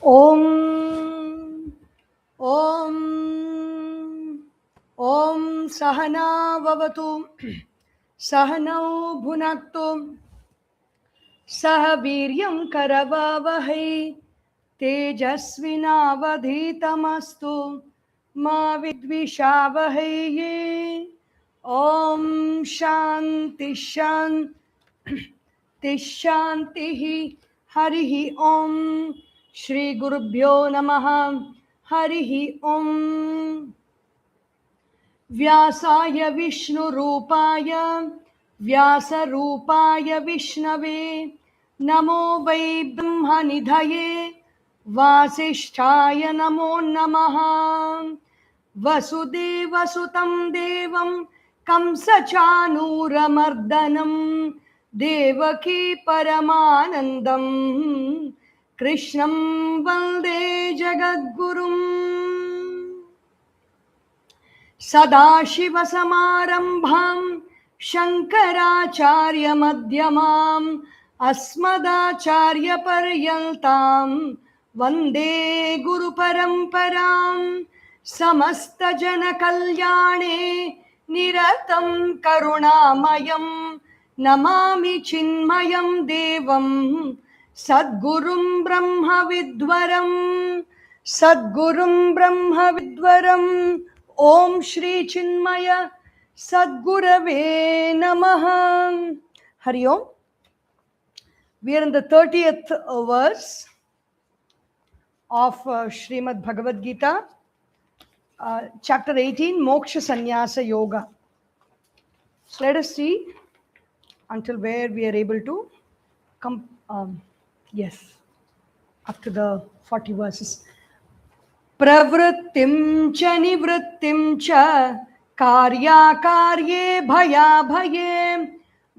Om Om Om Sahana Vavatu Sahanau Bhunaktu Sahaviryam Karavavahai Tejasvinavadhitamastu Ma Vidvishavahai. Om Shanti Shanti Harihi Om Shri Gurubhyo Namaha Harihi Om Vyasaya Vishnu Rupaya Vyasa Rupaya Vishnave Namo Vai Brahma Nidhaye Vasishtaya Namo Namaha Vasudeva Sutam Devam Kamsa Chanura Mardanam Devaki Paramanandam Krishnam Valde Jagadgurum Sadashiva Samarambham Shankaracharya Madhyamam Asmadacharya Paryantam Vande Guru Paramparam Samasta Jana Kalyane Niratam Karunamayam Namami Chinmayam Devam Sadgurum Brahma Vidwaram Om Shri Chinmaya Sadgurave Namaha. Hari Om. We are in the 30th verse of Srimad Bhagavad Gita, chapter 18, Moksha SanyasaYoga. So let us see until where we are able to come. Yes, up to the 40 verses. Pravrittim cha nivrittim cha karya karye bhaya bhaye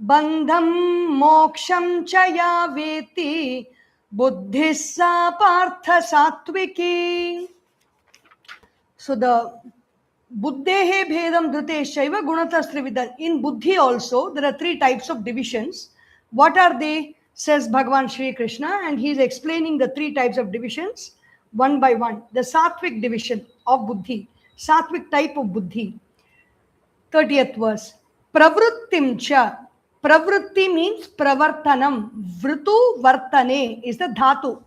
bandham moksham cha ya veti buddhissa partha sattviki. So the buddhehe bhedam dhruteshaiva gunatasrividan. In buddhi also there are three types of divisions. What are they? Says Bhagavan Shri Krishna, and he is explaining the three types of divisions one by one. The sattvic division of buddhi, sattvic type of buddhi. 30th verse. Pravrittim cha. Pravritti means pravartanam. Vritu vartane is the dhatu.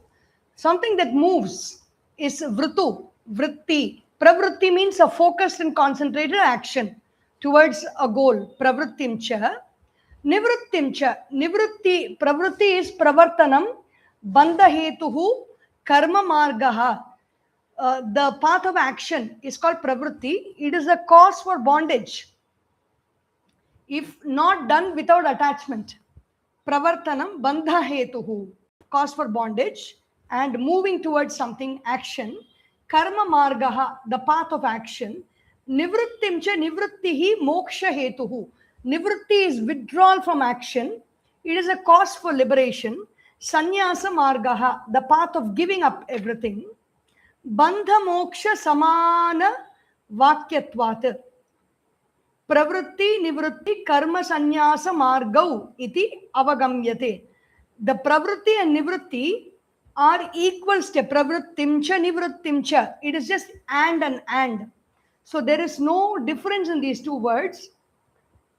Something that moves is vritu, vritti. Pravritti means a focused and concentrated action towards a goal. Pravrittim cha. Nivrittim cha. Nivritti, pravritti is pravartanam, bandha hetuhu, karma margaha. The path of action is called pravritti. It is a cause for bondage if not done without attachment. Pravartanam, bandha hetuhu, cause for bondage, and moving towards something, action. Karma margaha, the path of action. Nivrittim cha nivrittihi moksha hetuhu. Nivritti is withdrawal from action. It is a cause for liberation. Sanyasa margaha, the path of giving up everything. Bandha moksha samana vakyatvat. Pravritti nivritti karma sanyasa margau iti avagamyate. The pravritti and nivritti are equal step. Pravrittim cha nivrittim cha. It is just and. So there is no difference in these two words.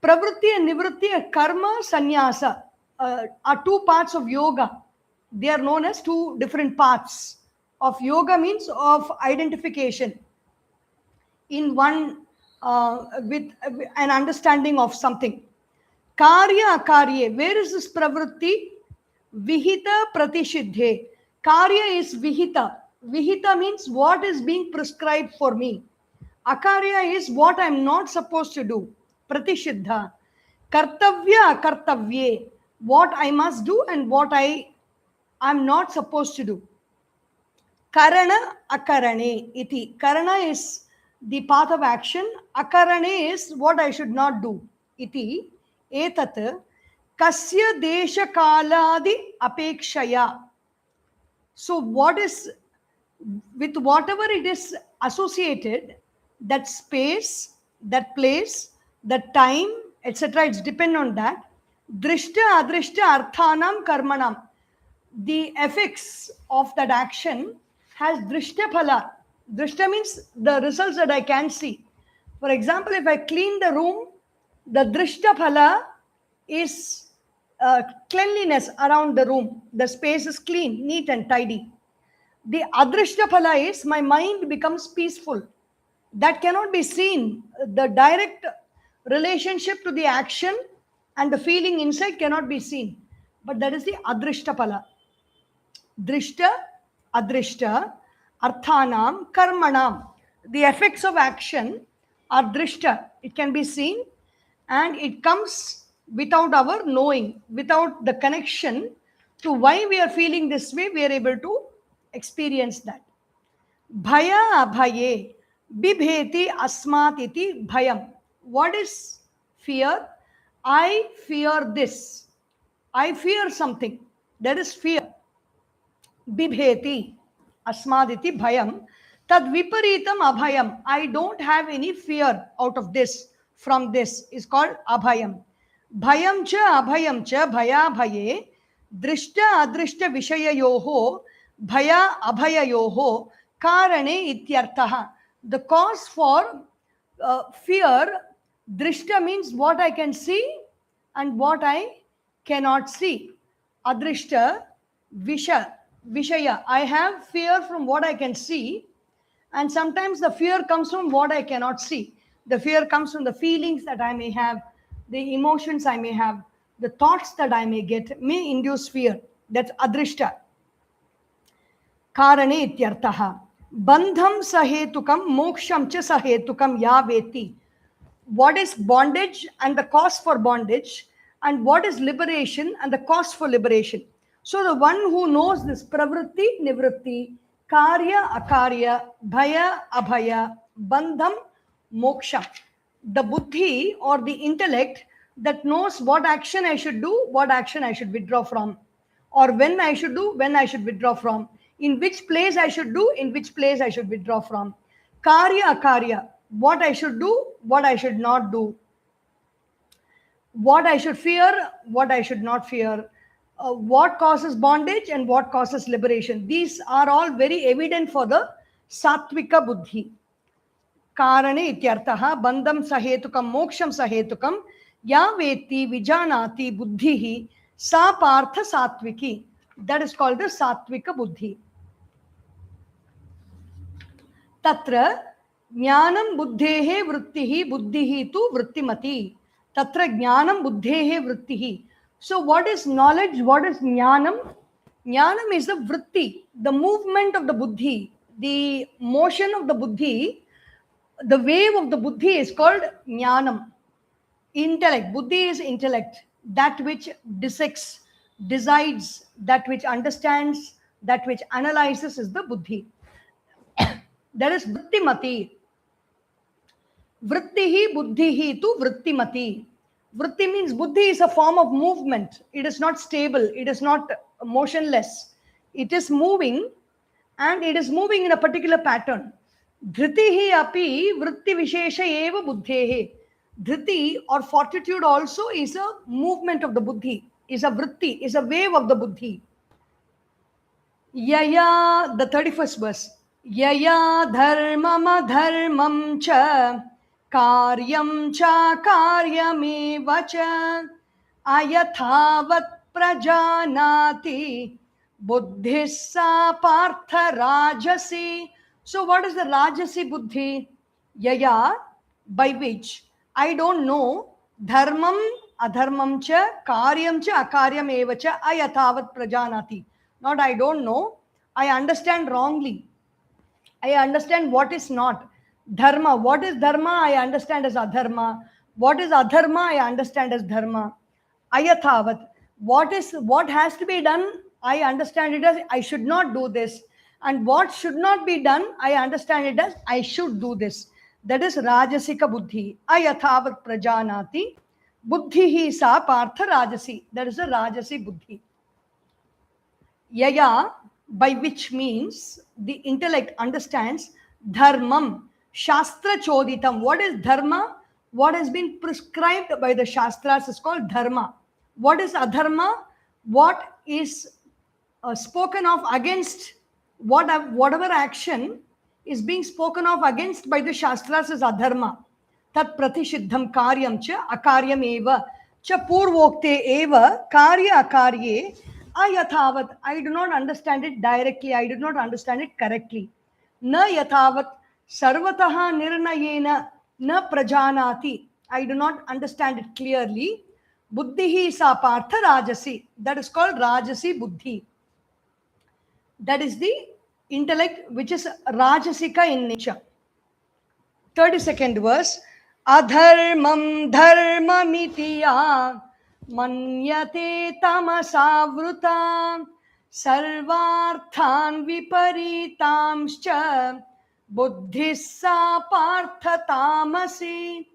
Pravritti and nivritti are karma sannyasa, are two parts of yoga. They are known as two different paths of yoga, means of identification in one with an understanding of something. Karya akarye, where is this pravritti? Vihita pratishidhe. Karya is vihita. Vihita means what is being prescribed for me. Akarya is what I am not supposed to do. Pratishidha. Kartavya akartavye, what I must do and what I am not supposed to do. Karana akarane iti. Karana is the path of action. Akarane is what I should not do. Iti etat kasya desha kaladi apekshaya. So what is, with whatever it is associated, that space, that place, that time, etc., it's depend on that. Drishta adrishta arthanam karmanam, the effects of that action has drishta phala. Drishta means the results that I can see. For example, if I clean the room, the drishta phala is cleanliness around the room. The space is clean, neat and tidy. The adrishta phala is my mind becomes peaceful. That cannot be seen. The direct relationship to the action and the feeling inside cannot be seen. But that is the adrishta phala. Drishta, adrishta, arthanam, karmanam. The effects of action are drishta. It can be seen and it comes without our knowing, without the connection to why we are feeling this way, we are able to experience that. Bhaya abhaye, bibheti asmat iti bhayam. What is fear? I fear this. I fear something. That is fear. Bibheti asmaditi bhayam. Tad viparitam abhayam. I don't have any fear out of this, from this, is called abhayam. Bhayam cha abhayam cha bhaya bhaye drishta adrishta vishayayoho bhaya abhayayoho karane ityartaha. The cause for fear, drishta means what I can see and what I cannot see. Adrishta, vishaya. I have fear from what I can see, and sometimes the fear comes from what I cannot see. The fear comes from the feelings that I may have, the emotions I may have, the thoughts that I may get may induce fear. That's adrishta. Karane ityartaha. Bandham sahetukam moksham cha sahetukam ya veti. What is bondage and the cause for bondage, and what is liberation and the cause for liberation. So the one who knows this pravritti, nivritti, karya, akarya, bhaya, abhaya, bandham, moksha, the buddhi or the intellect that knows what action I should do, what action I should withdraw from, or when I should do, when I should withdraw from, in which place I should do, in which place I should withdraw from. Karya, akarya, what I should do, what I should not do, what I should fear, what I should not fear, what causes bondage and what causes liberation. These are all very evident for the sattvika buddhi. Karane ityartaha bandham sahetukam moksham sahetukam ya veti vijanati buddhihi sa partha sattviki. That is called the sattvika buddhi. Tatra jnanam buddhehe vrittihi buddhihi tu vrittimati. Tatra jnanam buddhehe vrittihi. So what is knowledge? What is jnanam? Jnanam is the vritti, the movement of the buddhi, the motion of the buddhi, the wave of the buddhi is called jnanam. Intellect, buddhi is intellect, that which dissects, decides, that which understands, that which analyzes is the buddhi. That is vrittimati. Vrittihi buddhihi tu vrittimati. Vritti means buddhi is a form of movement. It is not stable. It is not motionless. It is moving, and it is moving in a particular pattern. Dhritihi api vritti vishesha eva buddhehe. Dhriti or fortitude also is a movement of the buddhi, is a vritti, is a wave of the buddhi. Yaya, the 31st verse. Yaya dharmam adharmam cha karyam cha karyameva cha ayathavat prajanati buddhissa partha rajasi. So what is the rajasi buddhi? Yaya, by which I don't know, dharmam adharmam cha karyam cha akaryam eva cha ayathavat prajanati. Not I don't know, I understand wrongly. I understand what is not. Dharma, what is dharma? I understand as adharma. What is adharma? I understand as dharma. Ayathavat, what has to be done? I understand it as I should not do this. And what should not be done? I understand it as I should do this. That is rajasika buddhi. Ayathavat prajanati. Buddhihi sa partha rajasi. That is a rajasi buddhi. Yaya, by which means the intellect understands dharmam, shastra choditam. What is dharma? What has been prescribed by the shastras is called dharma. What is adharma? What is spoken of against whatever action is being spoken of against by the Shastras is adharma. Tat pratishiddham karyam cha akaryam eva cha purvokte eva karya akarye ayathavat. I do not understand it directly. I did not understand it correctly. Na yathavat sarvataha nirnayena na prajanati. I do not understand it clearly. Buddhihi sa partha rajasi. That is called rajasi buddhi. That is the intellect which is rajasika in nature. 32nd verse. Adharmam dharmamitiya manyate tamasavruta sarvarthan viparitamscha buddhissa partha tamasi.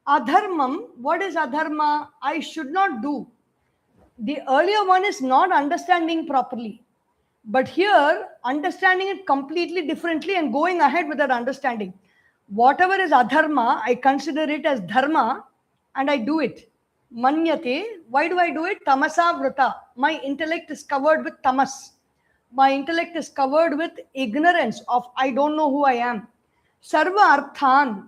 Adharmam, what is adharma? I should not do. The earlier one is not understanding properly. But here, understanding it completely differently and going ahead with that understanding. Whatever is adharma, I consider it as dharma and I do it. Manyate, why do I do it? Tamasa vrata. My intellect is covered with tamas. My intellect is covered with ignorance of I don't know who I am. Sarva arthan,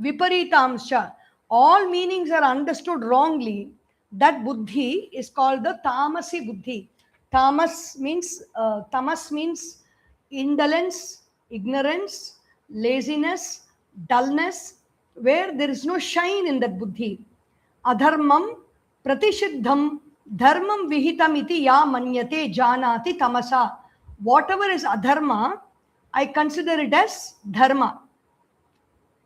viparitamsha. All meanings are understood wrongly. That buddhi is called the tamasi buddhi. Tamas means indolence, ignorance, laziness, dullness, where there is no shine in that buddhi. Adharmam pratishiddham dharmam vihitam iti ya manyate janati tamasa. Whatever is adharma, I consider it as dharma.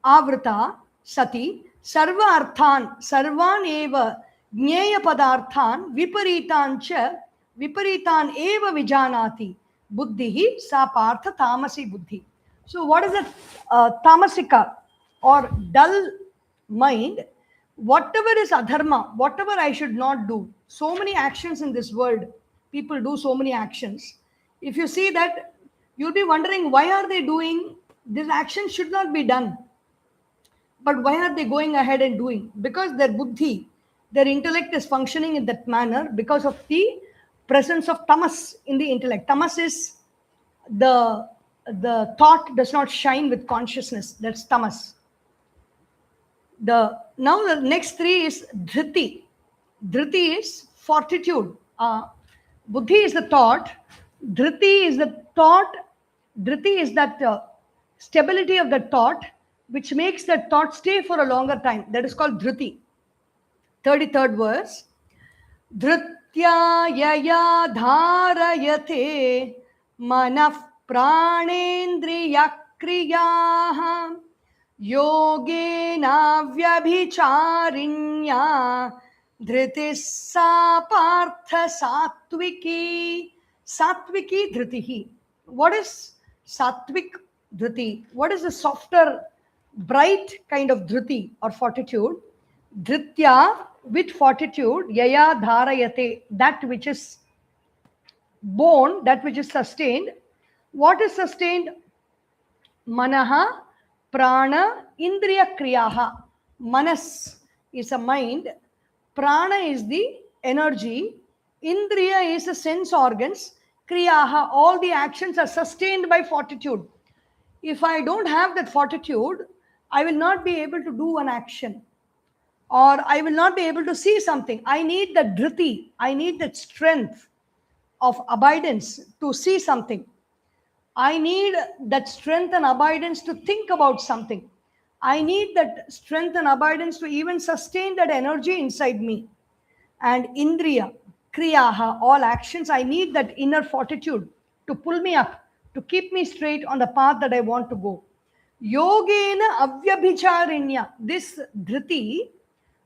Avrata sati sarva arthan sarvan eva jnaya padarthan viparitancha viparitan eva vijanati buddhihi sa partha tamasi buddhi. So what is a tamasika or dull mind? Whatever is adharma, whatever I should not do. So many actions in this world, people do so many actions. If you see that, you'll be wondering why are they doing this action should not be done. But why are they going ahead and doing? Because their buddhi, their intellect is functioning in that manner because of the presence of tamas in the intellect. Tamas is the thought does not shine with consciousness. That's tamas. Now the next three is dhriti. Dhriti is fortitude. Buddhi is the thought. Dhriti is the thought. Dhriti is that stability of the thought which makes that thought stay for a longer time. That is called dhriti. 33rd verse. Dhritya yaya dharayate manaf pranendriya kriyaha yogena vyabhicharinya dhritissa partha satviki. Satviki dhritihi. What is satvik dhriti? What is the softer, bright kind of dhriti or fortitude? Dhritya, with fortitude, yaya dharayate, that which is born, that which is sustained. What is sustained? Manaha, prana, indriya kriyaha. Manas is a mind, prana is the energy, indriya is the sense organs, kriyaha, all the actions are sustained by fortitude. If I don't have that fortitude, I will not be able to do an action, or I will not be able to see something. I need that dhriti, I need that strength of abidance to see something. I need that strength and abidance to think about something. I need that strength and abidance to even sustain that energy inside me. And indriya, kriyaha, all actions, I need that inner fortitude to pull me up, to keep me straight on the path that I want to go. Yogena avyabhicharinya, this dhriti,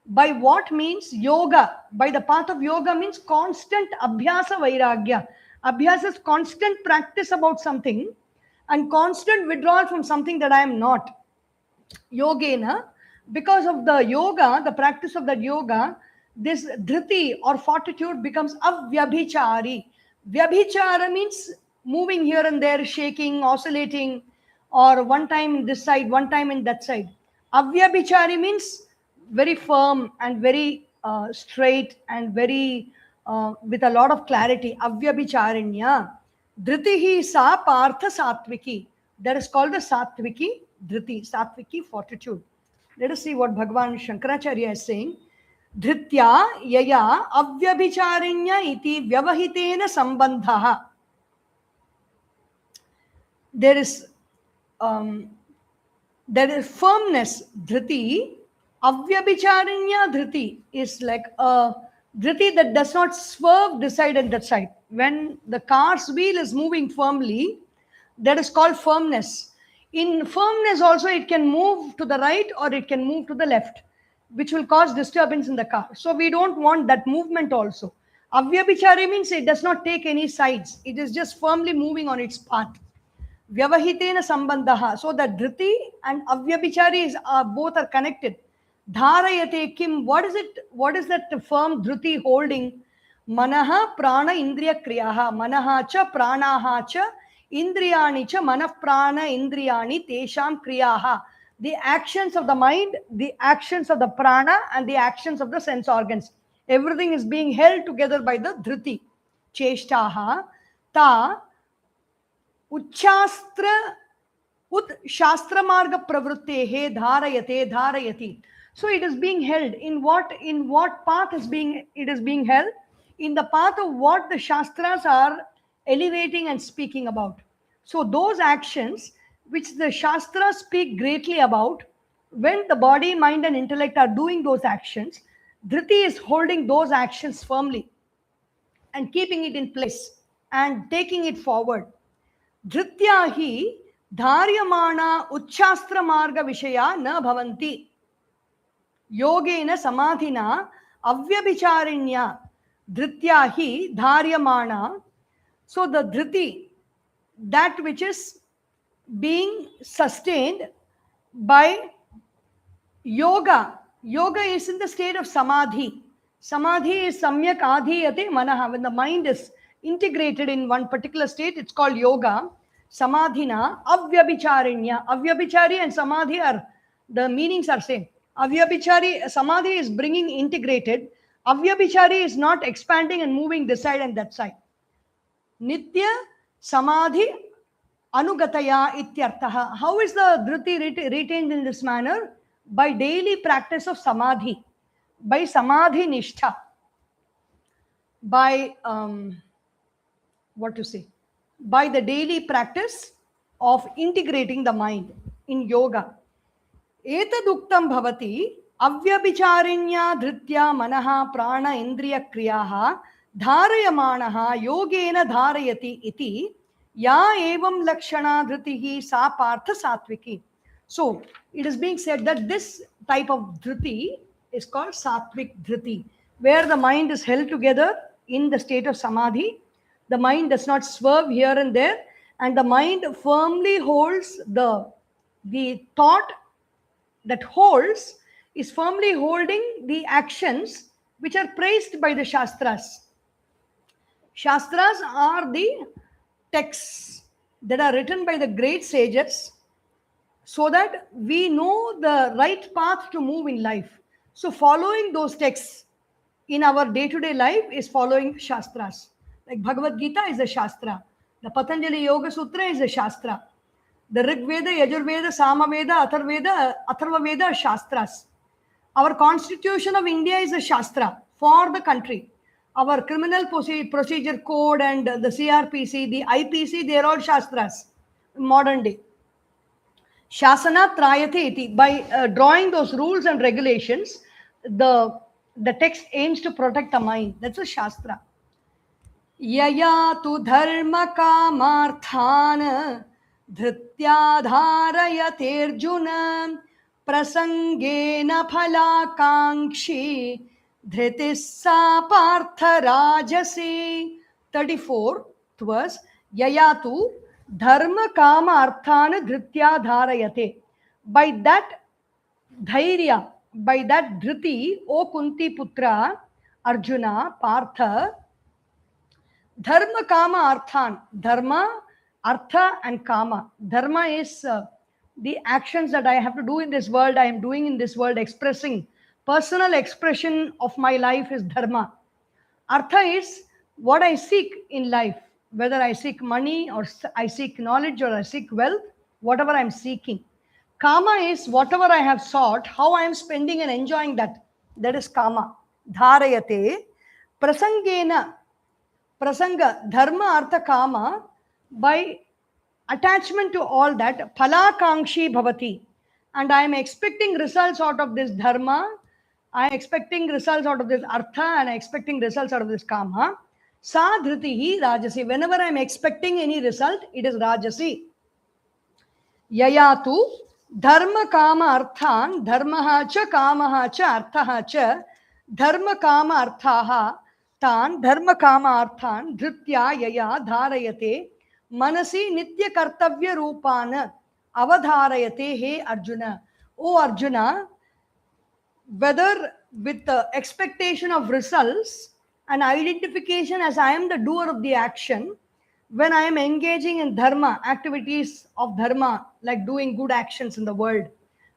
by what means? Yoga. By the path of yoga means constant abhyasa vairagya. Abhyasa is constant practice about something and constant withdrawal from something that I am not. Yogena, because of the yoga, the practice of that yoga, this dhriti or fortitude becomes avyabhichari. Vyabhichara means moving here and there, shaking, oscillating, or one time in this side, one time in that side. Avyabhichari means very firm and very straight and very with a lot of clarity. Avyabhicharinya. Dhritihi sa partha satviki. That is called the satviki dhriti, satviki fortitude. Let us see what Bhagavan Sankaracharya is saying. Dhritya yaya avyabhicharinya iti vyavahitena sambandhaha. There is firmness, dhriti. Avyabhicharinya dhriti is like a dhriti that does not swerve this side and that side. When the car's wheel is moving firmly, that is called firmness. In firmness also, it can move to the right or it can move to the left, which will cause disturbance in the car. So we don't want that movement also. Avyabhichari means it does not take any sides. It is just firmly moving on its path. Vyavahitena sambandhaha. So the dhriti and avyabhichari is both are connected. Dharayate kim. What is it? What is that firm dhriti holding? Manaha prana indriya kriyaha. Manaha cha pranaha cha indriyani cha manah prana indriyani tesham kriyaha. The actions of the mind, the actions of the prana, and the actions of the sense organs. Everything is being held together by the dhriti. Cheshtaha ta उच्चास्त्र ut shastra marga pravrittehe dharayate dharayati. So it is being held in what path is it is being held in the path of what the shastras are elevating and speaking about. So those actions which the shastras speak greatly about, when the body, mind and intellect are doing those actions, dhriti is holding those actions firmly and keeping it in place and taking it forward. Dhritya hi dharyamana uchchastra marga vishaya na bhavanti. Yogena samadhina avyabhicharinya dhritya hi dharyamana. So the dhriti, that which is being sustained by yoga. Yoga is in the state of samadhi. Samadhi is samyak adhiyate manaha. When the mind is integrated in one particular state, it's called yoga. Samadhina avyabhicharinya. Avyabhichari and samadhi are, the meanings are same. Avyabhichari, samadhi is bringing integrated. Avyabhichari is not expanding and moving this side and that side. Nitya samadhi anugataya ityarthaha. How is the dhriti retained in this manner? By daily practice of samadhi, by samadhi nishtha, by by the daily practice of integrating the mind in yoga. Etaduktam bhavati avyabhicharinya dhritya manaha prana indriya kriyaha dharayamanaha yogena dharayati iti ya evam lakshana dhritihi sa partha satviki. So it is being said that this type of dhriti is called sattvic dhriti, where the mind is held together in the state of samadhi. The mind does not swerve here and there, and the mind firmly holds the thought that holds is firmly holding the actions which are praised by the shastras. Shastras are the texts that are written by the great sages so that we know the right path to move in life. So following those texts in our day-to-day life is following shastras. Like Bhagavad Gita is a shastra. The Patanjali Yoga Sutra is a shastra. The Rig Veda, Yajur Veda, Sama Veda, Atharva Veda are shastras. Our Constitution of India is a shastra for the country. Our criminal procedure code and the CRPC, the IPC, they are all shastras in modern day. Shasana trayate iti. By drawing those rules and regulations, the text aims to protect the mind. That's a shastra. Yaya tu dharma kamarthana dhritya dharayate arjuna prasangena phalakankshi dhritissa partha rajasi. 34th verse. Yaya tu dharma kama arthana dhritya dharayate. By that dhairya, by that dhriti, O Kunti putra, Arjuna, Partha, dharma kama arthan. Dharma, artha and kama. Dharma is the actions that I have to do in this world, I am doing in this world, expressing. Personal expression of my life is dharma. Artha is what I seek in life. whether I seek money or I seek knowledge or I seek wealth, whatever I'm seeking. Kama is whatever I have sought, how I am spending and enjoying that. That is kama. Dharayate prasangena. Prasanga, dharma, artha, kama, by attachment to all that, phalakankshi bhavati. And I am expecting results out of this dharma, I am expecting results out of this artha, and I am expecting results out of this kama. Sa dhritihi rajasi. Whenever I am expecting any result, it is rajasi. Yayatu dharma kama arthan dharmaha cha kamaha cha arthaha cha dharma kama arthaha tan dharma kama arthan dhritya yaya dharayate manasi nitya kartavya rupana avadharayate. He Arjuna. O Arjuna, whether with the expectation of results and identification as I am the doer of the action, when I am engaging in dharma, activities of dharma, like doing good actions in the world,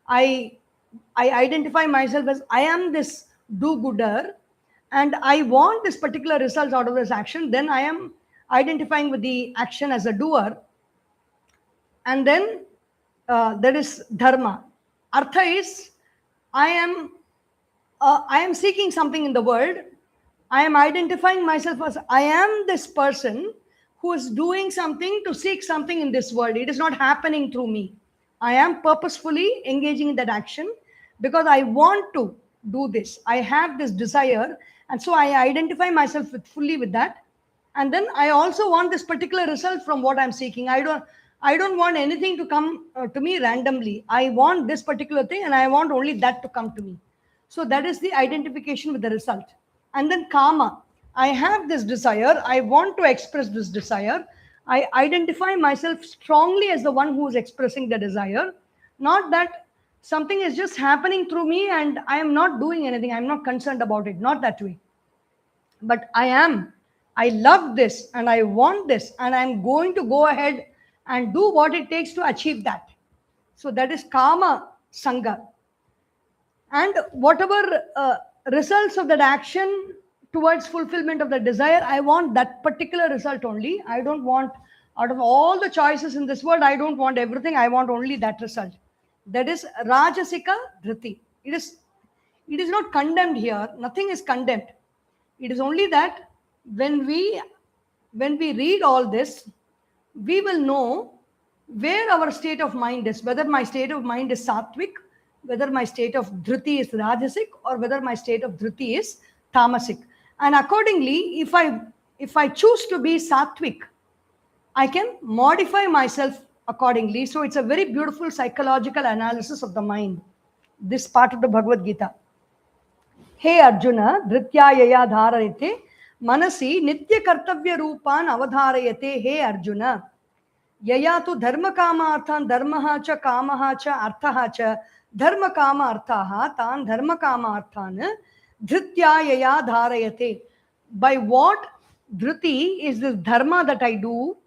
I identify myself as I am this do-gooder and I want this particular result out of this action, then I am identifying with the action as a doer. And then that is dharma. Artha is I am seeking something in the world. I am identifying myself as I am this person who is doing something to seek something in this world. It is not happening through me. I am purposefully engaging in that action because I want to do this. I have this desire, and so I identify myself fully with that. And then I also want this particular result from what I'm seeking. I don't want anything to come to me randomly. I want this particular thing, and I want only that to come to me. So that is the identification with the result. And then kama. I have this desire. I want to express this desire. I identify myself strongly as the one who is expressing the desire. Not that something is just happening through me and I am not doing anything. I'm not concerned about it. Not that way. But I love this and I want this and I'm going to go ahead and do what it takes to achieve that. So that is kama sangha. And whatever results of that action towards fulfillment of the desire, I want that particular result only. I don't want, out of all the choices in this world, I don't want everything. I want only that result. That is rajasika dhriti. It is not condemned here. Nothing is condemned. It is only that when we read all this, we will know where our state of mind is, whether my state of mind is sattvic, whether my state of dhriti is rajasic, or whether my state of dhriti is tamasic. And accordingly, if I choose to be sattvic, I can modify myself accordingly. So it's a very beautiful psychological analysis of the mind, this part of the Bhagavad Gita. He Arjuna, dhritya yaya dharayate manasi nitya kartavya rupan avadharayate. He Arjuna, yaya tu dharma kama arthan dharmaha cha kamaha cha arthaha cha dharma kama arthaha tan dharma kama arthan dhritya yaya dharayate. By what dhriti is this dharma that I do,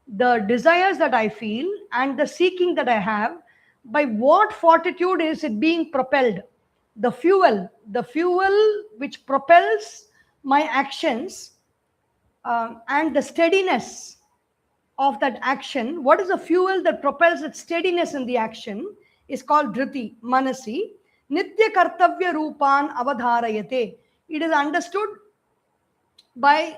the desires that I feel and the seeking that I have, by what fortitude is it being propelled? The fuel which propels my actions and the steadiness of that action. What is the fuel that propels its steadiness in the action is called dhriti, manasi. Nitya kartavya rupan avadharayate. It is understood by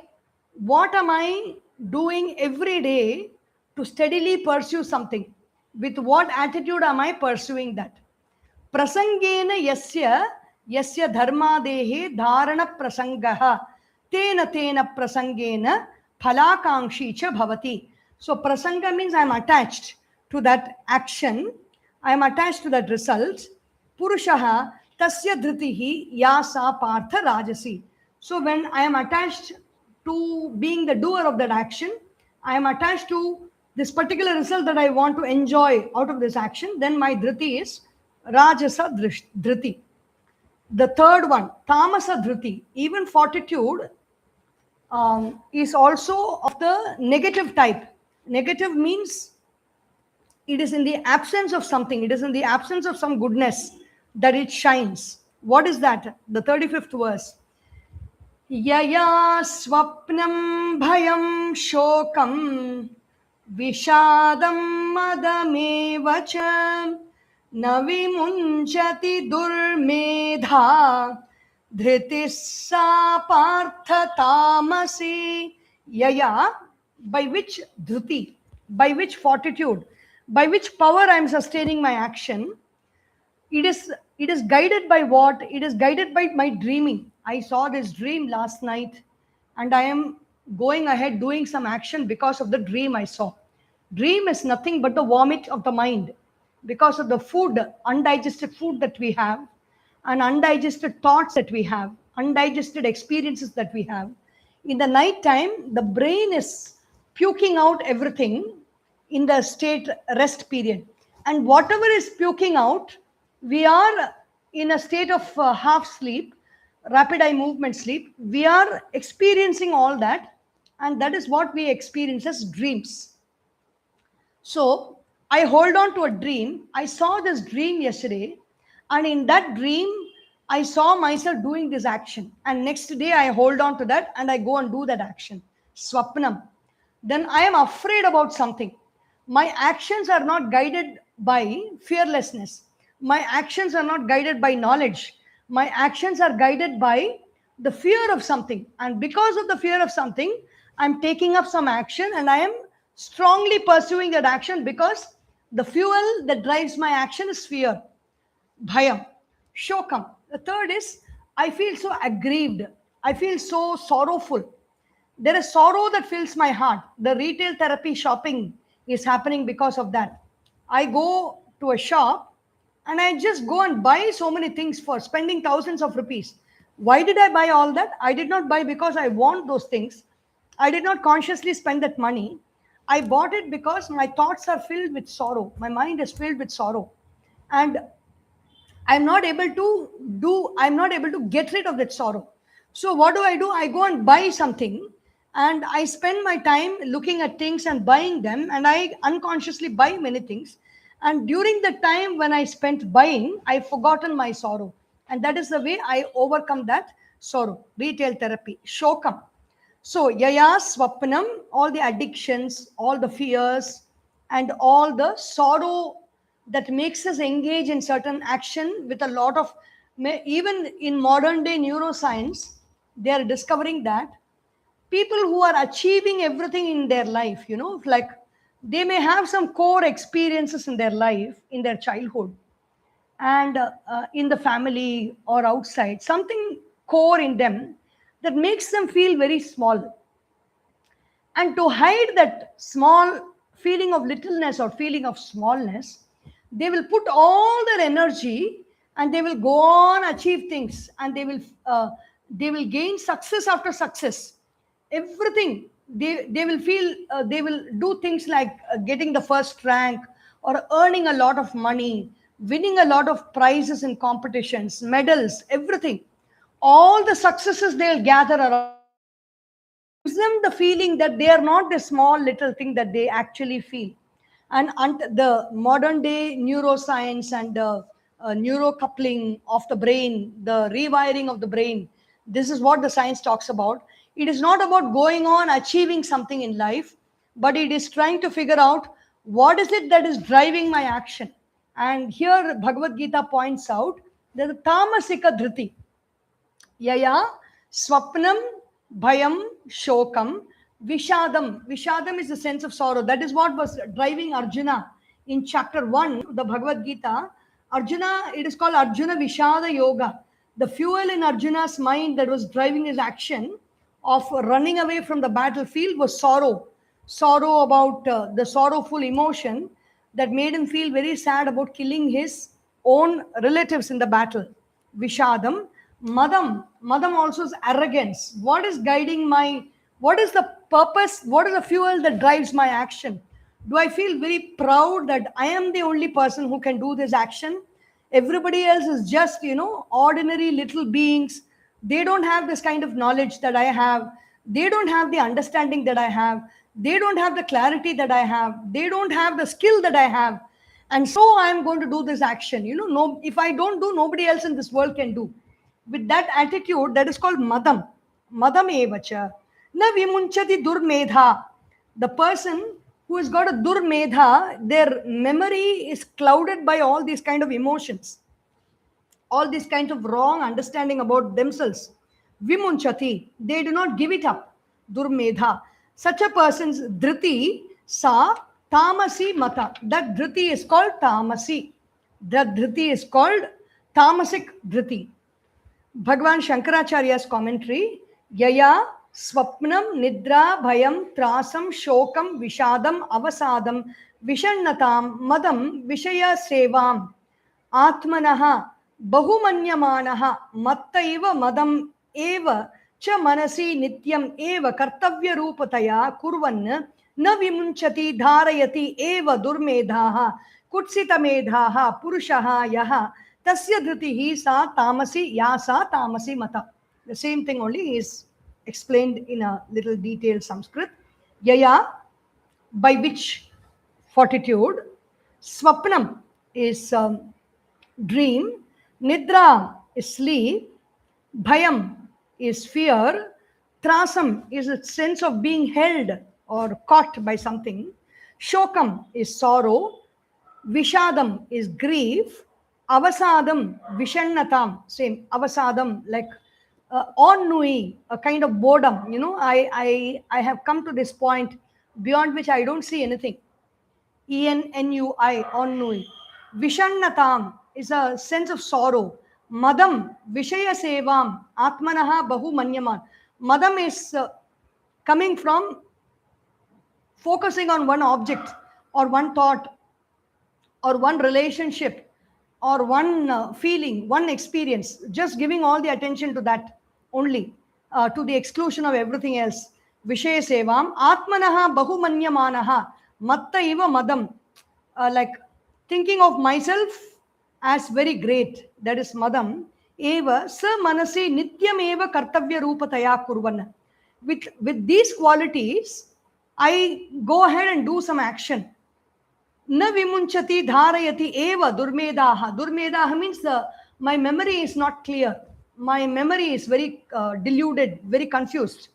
what am I doing every day to steadily pursue something. With what attitude am I pursuing that? Prasangena yasya dharmadehe dharana prasangaha tena prasangena phalakankshi cha bhavati. So prasanga means I am attached to that action. I am attached to that result. Purushaha tasya dhritihi yasa partha rajasi. So when I am attached to being the doer of that action, I am attached to this particular result that I want to enjoy out of this action, then my dhriti is rajasa dhriti. The third one, tamasa dhriti, even fortitude is also of the negative type. Negative means it is in the absence of something. It is in the absence of some goodness that it shines. What is that? The 35th verse. Yaya swapnam bhayam shokam Vishadam madamevacha navimunchati durmedha dhritissa partha tamasi. Yaya, by which dhruti, by which fortitude, by which power I am sustaining my action. It is guided by what? It is guided by my dreaming. I saw this dream last night, and I am going ahead doing some action because of the dream I saw. Dream is nothing but the vomit of the mind, because of the food, undigested food that we have, and undigested thoughts that we have, undigested experiences that we have. In the night time, the brain is puking out everything in the state rest period, and whatever is puking out, we are in a state of half sleep, rapid eye movement sleep. We are experiencing all that, and that is what we experience as dreams. So I hold on to a dream. I saw this dream yesterday, and in that dream, I saw myself doing this action. And next day, I hold on to that and I go and do that action. Swapnam. Then I am afraid about something. My actions are not guided by fearlessness. My actions are not guided by knowledge. My actions are guided by the fear of something. And because of the fear of something, I'm taking up some action and I am strongly pursuing that action because the fuel that drives my action is fear. Bhayam, shokam. The third is I feel so aggrieved. I feel so sorrowful. There is sorrow that fills my heart. The retail therapy shopping is happening because of that. I go to a shop and I just go and buy so many things for spending thousands of rupees. Why did I buy all that? I did not buy because I want those things. I did not consciously spend that money. I bought it because my thoughts are filled with sorrow. My mind is filled with sorrow. And I'm not able to get rid of that sorrow. So what do? I go and buy something and I spend my time looking at things and buying them, and I unconsciously buy many things. And during the time when I spent buying, I've forgotten my sorrow. And that is the way I overcome that sorrow. Retail therapy, shokam. So, yaya, swapnam, all the addictions, all the fears, and all the sorrow that makes us engage in certain action with a lot of, even in modern day neuroscience, they are discovering that people who are achieving everything in their life, like they may have some core experiences in their life, in their childhood, and in the family or outside, something core in them that makes them feel very small. And to hide that small feeling of littleness or feeling of smallness, they will put all their energy and they will go on achieve things, and they will gain success after success. Everything they will feel, they will do things like getting the first rank or earning a lot of money, winning a lot of prizes in competitions, medals, everything. All the successes they'll gather around gives them the feeling that they are not the small little thing that they actually feel. And the modern day neuroscience and the neurocoupling of the brain, the rewiring of the brain, this is what the science talks about. It is not about going on achieving something in life, but it is trying to figure out what is it that is driving my action. And here Bhagavad Gita points out that the tamasika dhriti, yaya, swapnam, bhayam, shokam, vishadam. Vishadam is the sense of sorrow. That is what was driving Arjuna in chapter 1, the Bhagavad Gita. Arjuna, it is called Arjuna Vishada Yoga. The fuel in Arjuna's mind that was driving his action of running away from the battlefield was sorrow. Sorrow about the sorrowful emotion that made him feel very sad about killing his own relatives in the battle. Vishadam. Madam. Madam also is arrogance. What is guiding my, what is the purpose? What is the fuel that drives my action? Do I feel very proud that I am the only person who can do this action? Everybody else is just, ordinary little beings. They don't have this kind of knowledge that I have. They don't have the understanding that I have. They don't have the clarity that I have. They don't have the skill that I have. And so I'm going to do this action. If I don't do, nobody else in this world can do. With that attitude, that is called madam. madam evacha na vimunchati durmedha. The person who has got a durmedha, their memory is clouded by all these kind of emotions, all these kinds of wrong understanding about themselves. Vimunchati, they do not give it up. Durmedha. Such a person's dhriti, sa tamasi mata. That dhriti is called tamasi. That dhriti is called tamasic dhriti. Bhagavan Sankaracharya's commentary, Yaya Swapnam Nidra Bhayam Trasam Shokam Vishadam Avasadam Vishannatam Madam Vishaya Sevam Atmanaha Bahumanyamanaha Mattaiva Madam Eva Cha Manasi Nityam Eva Kartavya Rupataya Kurvan Na Vimunchati Dharayati Eva Durmedhaha Kutsita Medhaha Purushaha Yaha Tasya dhritihi sa tamasi ya sa tamasi mata. The same thing only is explained in a little detailed Sanskrit. Yaya, by which fortitude. Swapnam is dream. Nidra is sleep. Bhayam is fear. Trasam is a sense of being held or caught by something. Shokam is sorrow. Vishadam is grief. Avasadam, Vishannatam, same. Avasadam, like ennui, a kind of boredom. You know, I have come to this point beyond which I don't see anything. Ennui, ennui. Vishannatam is a sense of sorrow. Madam, Vishaya Sevam, Atmanaha Bahu Manyaman. Madam is coming from focusing on one object or one thought or one relationship or one feeling, one experience, just giving all the attention to that only, to the exclusion of everything else. Vishaya Sevam, Atmanaha Bahumanyamanaha, Matta Iva Madam, like thinking of myself as very great, that is Madam. Eva Sa Manasi Nityam Eva Kartavya Rupataya Kurvana. With these qualities, I go ahead and do some action. Na vimunchati dharayati eva durmedaha. Durmedaha means my memory is not clear. My memory is very deluded, very confused.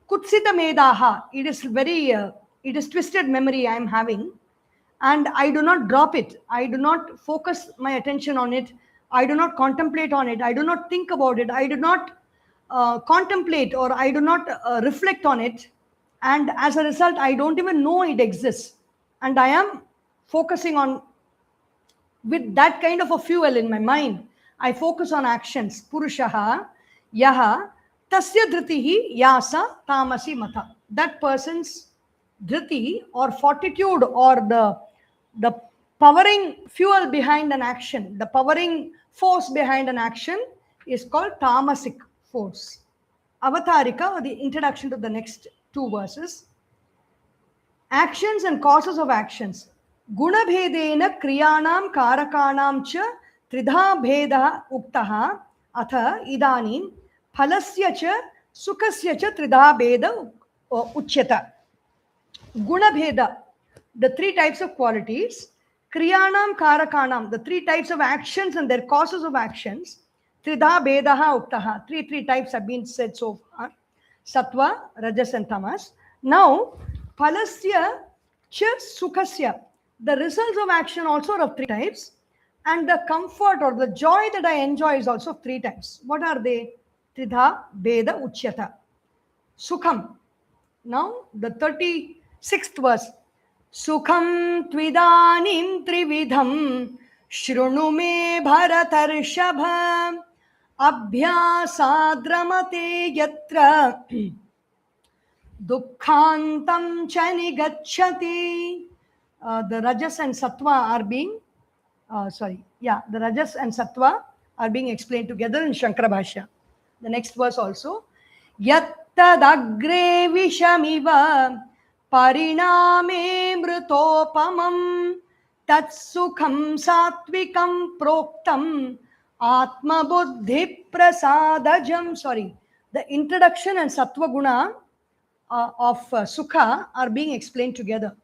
Kutsita medaha. It is twisted memory I am having, and I do not drop it. I do not focus my attention on it. I do not contemplate on it. I do not think about it. I do not contemplate or I do not reflect on it. And as a result, I don't even know it exists. And I am focusing on, with that kind of a fuel in my mind, I focus on actions. Purushaha, yaha, tasya dhritihi, yasa, tamasi mata. That person's dhriti or fortitude or the powering fuel behind an action, the powering force behind an action is called tamasic force. Avatarika, or the introduction to the next two verses. Actions and causes of actions. Gunabhedena kriyanam karakanam cha tridha bheda uktaha atha idanim phalasya cha sukasya cha tridha bheda uchyata. Gunabheda, the three types of qualities. Kriyanam karakanam, the three types of actions and their causes of actions. Tridha bhedaha uktaha, three types have been said so far. Sattva, Rajas and Tamas. Now, phalasya cha sukhasya, the results of action also are of three types, and the comfort or the joy that I enjoy is also of three types. What are they? Tridha bheda uchyata. Sukham. Now, the 36th verse. Sukham tvidanim trividham shrunu me bharatarshabha abhyasadramate yatra dukkhantam chani gacchati. The Rajas and Sattva are being, the Rajas and Sattva are being explained together in Shankara Bhashya. The next verse also. Yattadagre vishamiva pariname mrutopamam tatsukham satvikam proktam atma buddhi prasadajam. Sorry, the introduction and Sattva guna of Sukha are being explained together.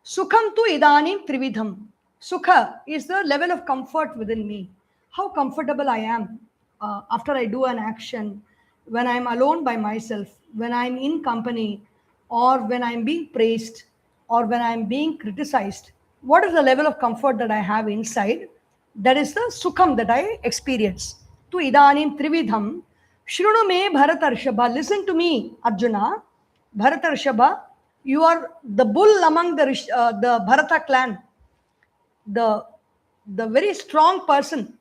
Sukham tu idanim trividham. Sukha is the level of comfort within me. How comfortable I am after I do an action. when I'm alone by myself, when I'm in company, or when I'm being praised, or when I'm being criticized, what is the level of comfort that I have inside? That is the sukham that I experience. Tu idanim trividham shrunu me bharatarshaba. Listen to me, Arjuna. Bharatarshaba, you are the bull among the Bharata clan, the very strong person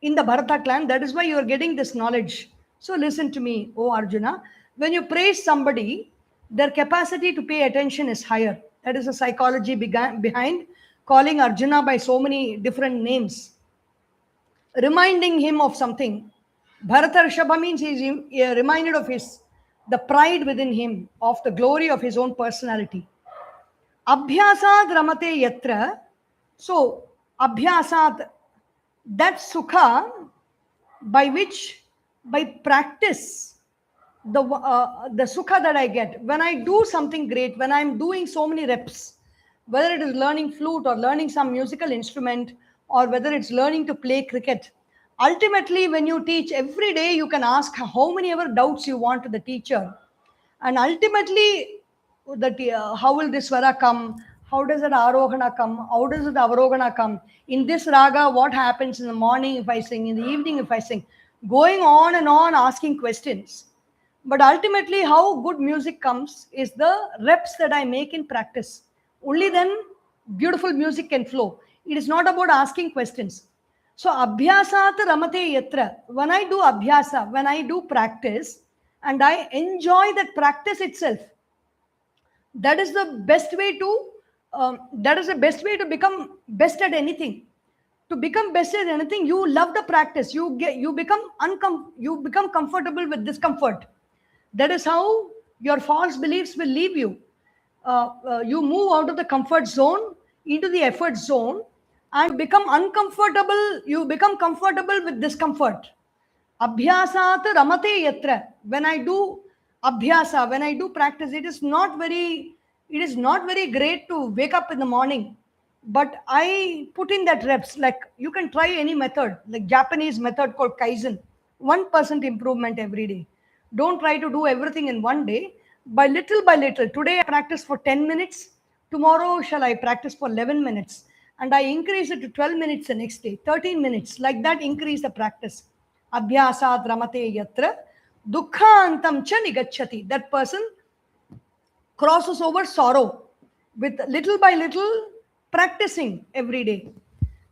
in the Bharata clan. That is why you are getting this knowledge. So listen to me, O Arjuna. When you praise somebody, their capacity to pay attention is higher. That is the psychology behind calling Arjuna by so many different names, reminding him of something. Bharatarshaba means he is reminded of the pride within him, of the glory of his own personality. Abhyasad ramate yatra. So, abhyasad, that sukha by which, by practice, the sukha that I get when I do something great, when I'm doing so many reps, whether it is learning flute or learning some musical instrument, or whether it's learning to play cricket. Ultimately, when you teach every day, you can ask how many ever doubts you want to the teacher, and ultimately that how will this svara come, how does it arohana come, how does it avarohana come, in this raga what happens in the morning if I sing, in the evening if I sing, going on and on asking questions. But ultimately how good music comes is the reps that I make in practice. Only then beautiful music can flow. It is not about asking questions. So abhyasat ramate yatra. When I do abhyasa, when I do practice, and I enjoy that practice itself, that is the best way to become best at anything. To become best at anything, you love the practice. You become comfortable with discomfort. That is how your false beliefs will leave you. You move out of the comfort zone into the effort zone, and become uncomfortable. You become comfortable with discomfort. Abhyasat ramate yatra. When I do abhyasa, when I do practice, it is not very great to wake up in the morning, but I put in that reps. Like, you can try any method, like Japanese method called kaizen, 1% improvement every day. Don't try to do everything in one day. By little, today I practice for 10 minutes, tomorrow shall I practice for 11 minutes, and I increase it to 12 minutes the next day, 13 minutes, like that. Increase the practice. Abhyasad ramate yatra dukkhantam cha nigacchati. That person crosses over sorrow with little by little practicing every day.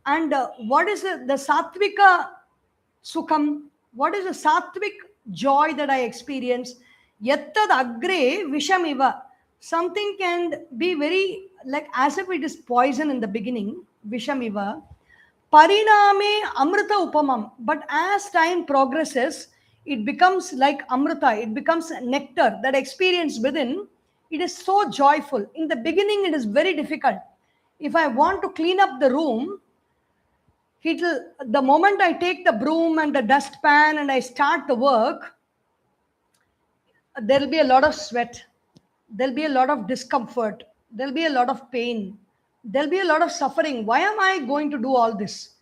And what is the sattvika sukham? What is the sattvic joy that I experience? Yattad agre vishamiva. Something can be very, like, as if it is poison in the beginning, vishamiva. Pariname amrita upamam. But as time progresses, it becomes like amrita, it becomes nectar. That experience within, it is so joyful. In the beginning, it is very difficult. If I want to clean up the room, the moment I take the broom and the dustpan and I start the work, there will be a lot of sweat, there'll be a lot of discomfort, there'll be a lot of pain, there'll be a lot of suffering. Why am I going to do all this?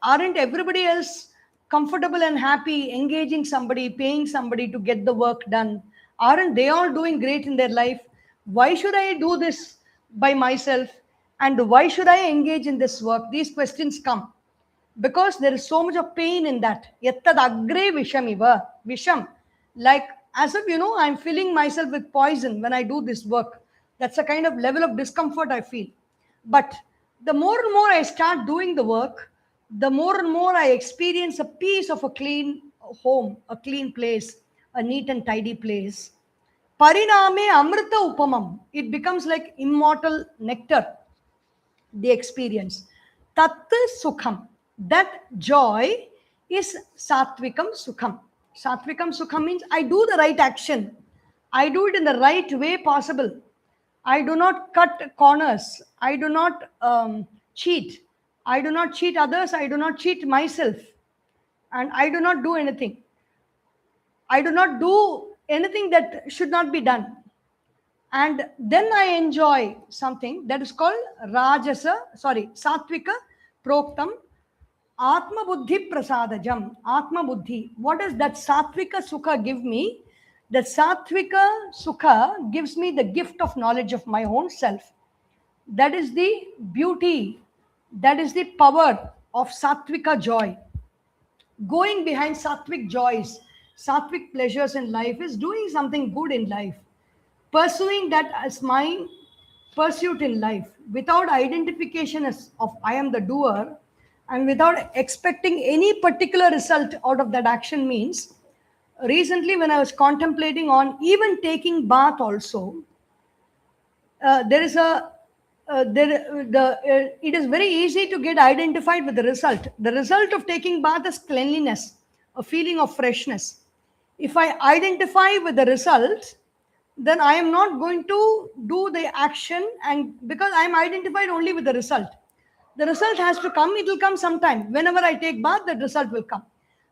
Aren't everybody else comfortable and happy engaging somebody, paying somebody to get the work done? Aren't they all doing great in their life? Why should I do this by myself? And why should I engage in this work? These questions come because there is so much of pain in that. Yattad agre vishamiva. Visham. Like, as if, I'm filling myself with poison when I do this work. That's a kind of level of discomfort I feel. But the more and more I start doing the work, the more and more I experience a piece of a clean home, a clean place, a neat and tidy place. Pariname amrita upamam. It becomes like immortal nectar, the experience. Tat sukham. That joy is satvikam sukham. Satvikam sukham means I do the right action. I do it in the right way possible. I do not cut corners. I do not cheat. I do not cheat others. I do not cheat myself. And I do not do anything. I do not do anything that should not be done. And then I enjoy something that is called Satvika Proktam Atma Buddhi Prasadajam. Atma Buddhi. What does that Satvika Sukha give me? That Satvika Sukha gives me the gift of knowledge of my own self. That is the beauty. That is the power of Satvika joy. Going behind Sattvic joys, Sattvic pleasures in life is doing something good in life. Pursuing that as my pursuit in life without identification as of I am the doer and without expecting any particular result out of that action means recently when I was contemplating on even taking bath also, there is a it is very easy to get identified with the result. The result of taking bath is cleanliness, a feeling of freshness. If I identify with the result, then I am not going to do the action, and because I am identified only with the result. The result has to come, it will come sometime. Whenever I take bath, the result will come.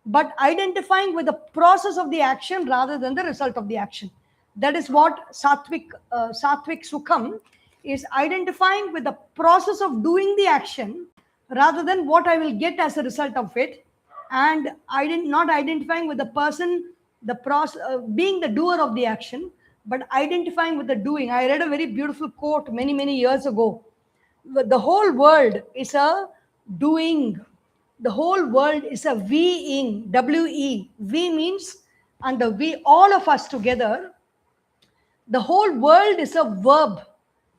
But identifying with the process of the action rather than the result of the action. That is what Sattvic Sukham is, identifying with the process of doing the action rather than what I will get as a result of it, and not identifying with the person, the process, being the doer of the action, but identifying with the doing. I read a very beautiful quote many years ago. The whole world is a doing. The whole world is a weing. W-E. We means, and the we, all of us together, the whole world is a verb.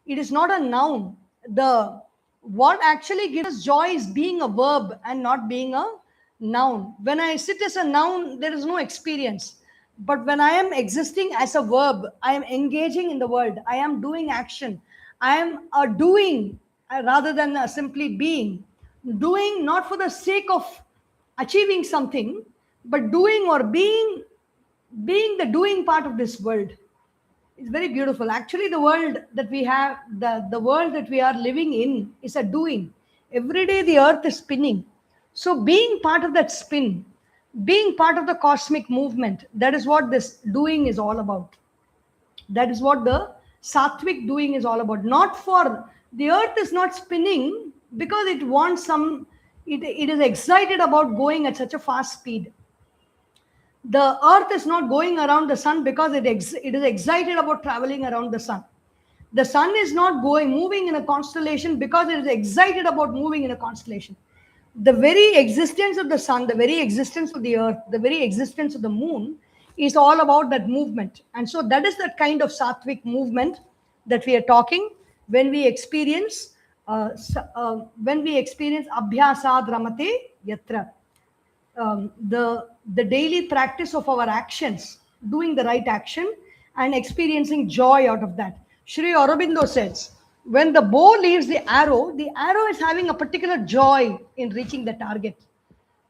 It is not a noun. The what actually gives us joy is being a verb and not being a noun. When I sit as a noun, there is no experience. But when I am existing as a verb, I am engaging in the world. I am doing action. I am a doing rather than a simply being. Doing not for the sake of achieving something, but doing or being the doing part of this world. It's very beautiful. Actually, the world that we have, the world that we are living in is a doing. Every day the earth is spinning. So being part of that spin, being part of the cosmic movement, that is what this doing is all about. That is what the Sattvic doing is all about. Not for, the earth is not spinning because it wants some, it is excited about going at such a fast speed. The earth is not going around the sun because it is excited about traveling around the sun. The sun is not moving in a constellation because it is excited about moving in a constellation. The very existence of the sun, the very existence of the earth, the very existence of the moon is all about that movement. And so that is that kind of Sattvic movement that we are talking when we experience abhyasad ramate yatra. The daily practice of our actions, doing the right action and experiencing joy out of that. Sri Aurobindo says, when the bow leaves the arrow is having a particular joy in reaching the target.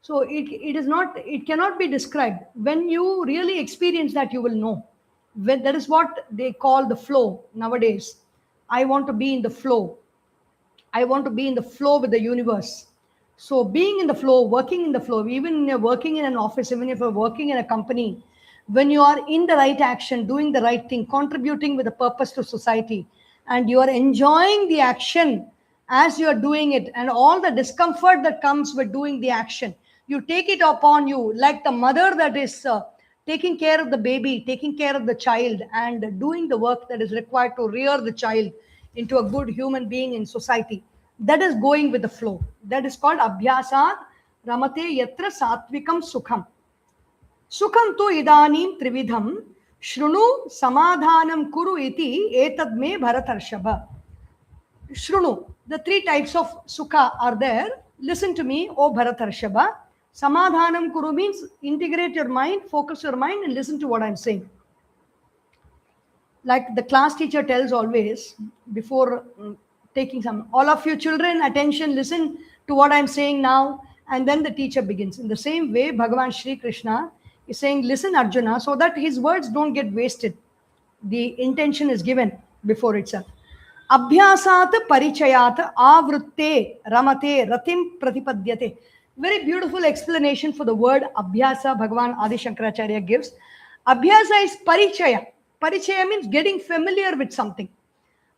So it cannot be described. When you really experience that, you will know. That is what they call the flow nowadays. I want to be in the flow. I want to be in the flow with the universe. So being in the flow, working in the flow, even when you're working in an office, even if you're working in a company, when you are in the right action, doing the right thing, contributing with a purpose to society, and you are enjoying the action as you are doing it, and all the discomfort that comes with doing the action, you take it upon you, like the mother that is taking care of the baby, taking care of the child, and doing the work that is required to rear the child into a good human being in society. That is going with the flow. That is called abhyasad ramate yatra satvikam sukham. Sukham tu idanim trividham shrunu samadhanam kuru iti etad me bharatarshaba. Shrunu, the three types of sukha are there. Listen to me, O Bharatarshaba. Samadhanam kuru means integrate your mind, focus your mind, and listen to what I'm saying. Like the class teacher tells always before taking some, all of you children, attention, listen to what I'm saying now, and then the teacher begins. In the same way, Bhagavan Shri Krishna is saying, listen Arjuna, so that his words don't get wasted. The intention is given before itself. Abhyasat parichayat avrutte ramate ratim pratipadyate. Very beautiful explanation for the word abhyasa Bhagavan Adi Sankaracharya gives. Abhyasa is parichaya. Parichaya means getting familiar with something.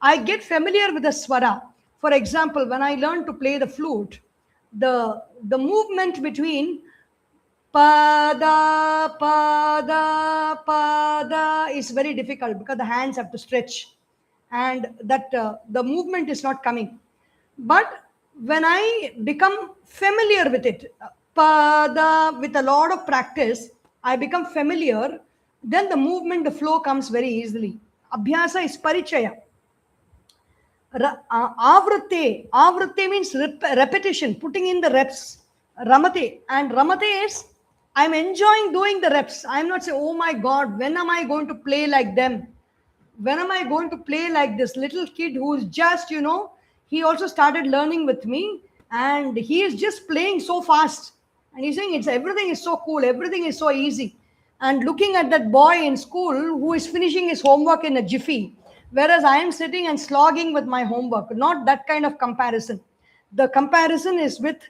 I get familiar with the swara. For example, when I learn to play the flute, the movement between pada, pada, pada is very difficult because the hands have to stretch, and that the movement is not coming. But when I become familiar with it, pada, with a lot of practice, I become familiar, then the movement, the flow comes very easily. Abhyasa is parichaya. Avritte means repetition, putting in the reps. Ramate, and ramate is I'm enjoying doing the reps. I'm not saying, oh my God, when am I going to play like them? When am I going to play like this little kid who's just, he also started learning with me, and he is just playing so fast. And he's saying everything is so cool, everything is so easy. And looking at that boy in school who is finishing his homework in a jiffy, whereas I am sitting and slogging with my homework. Not that kind of comparison. The comparison is with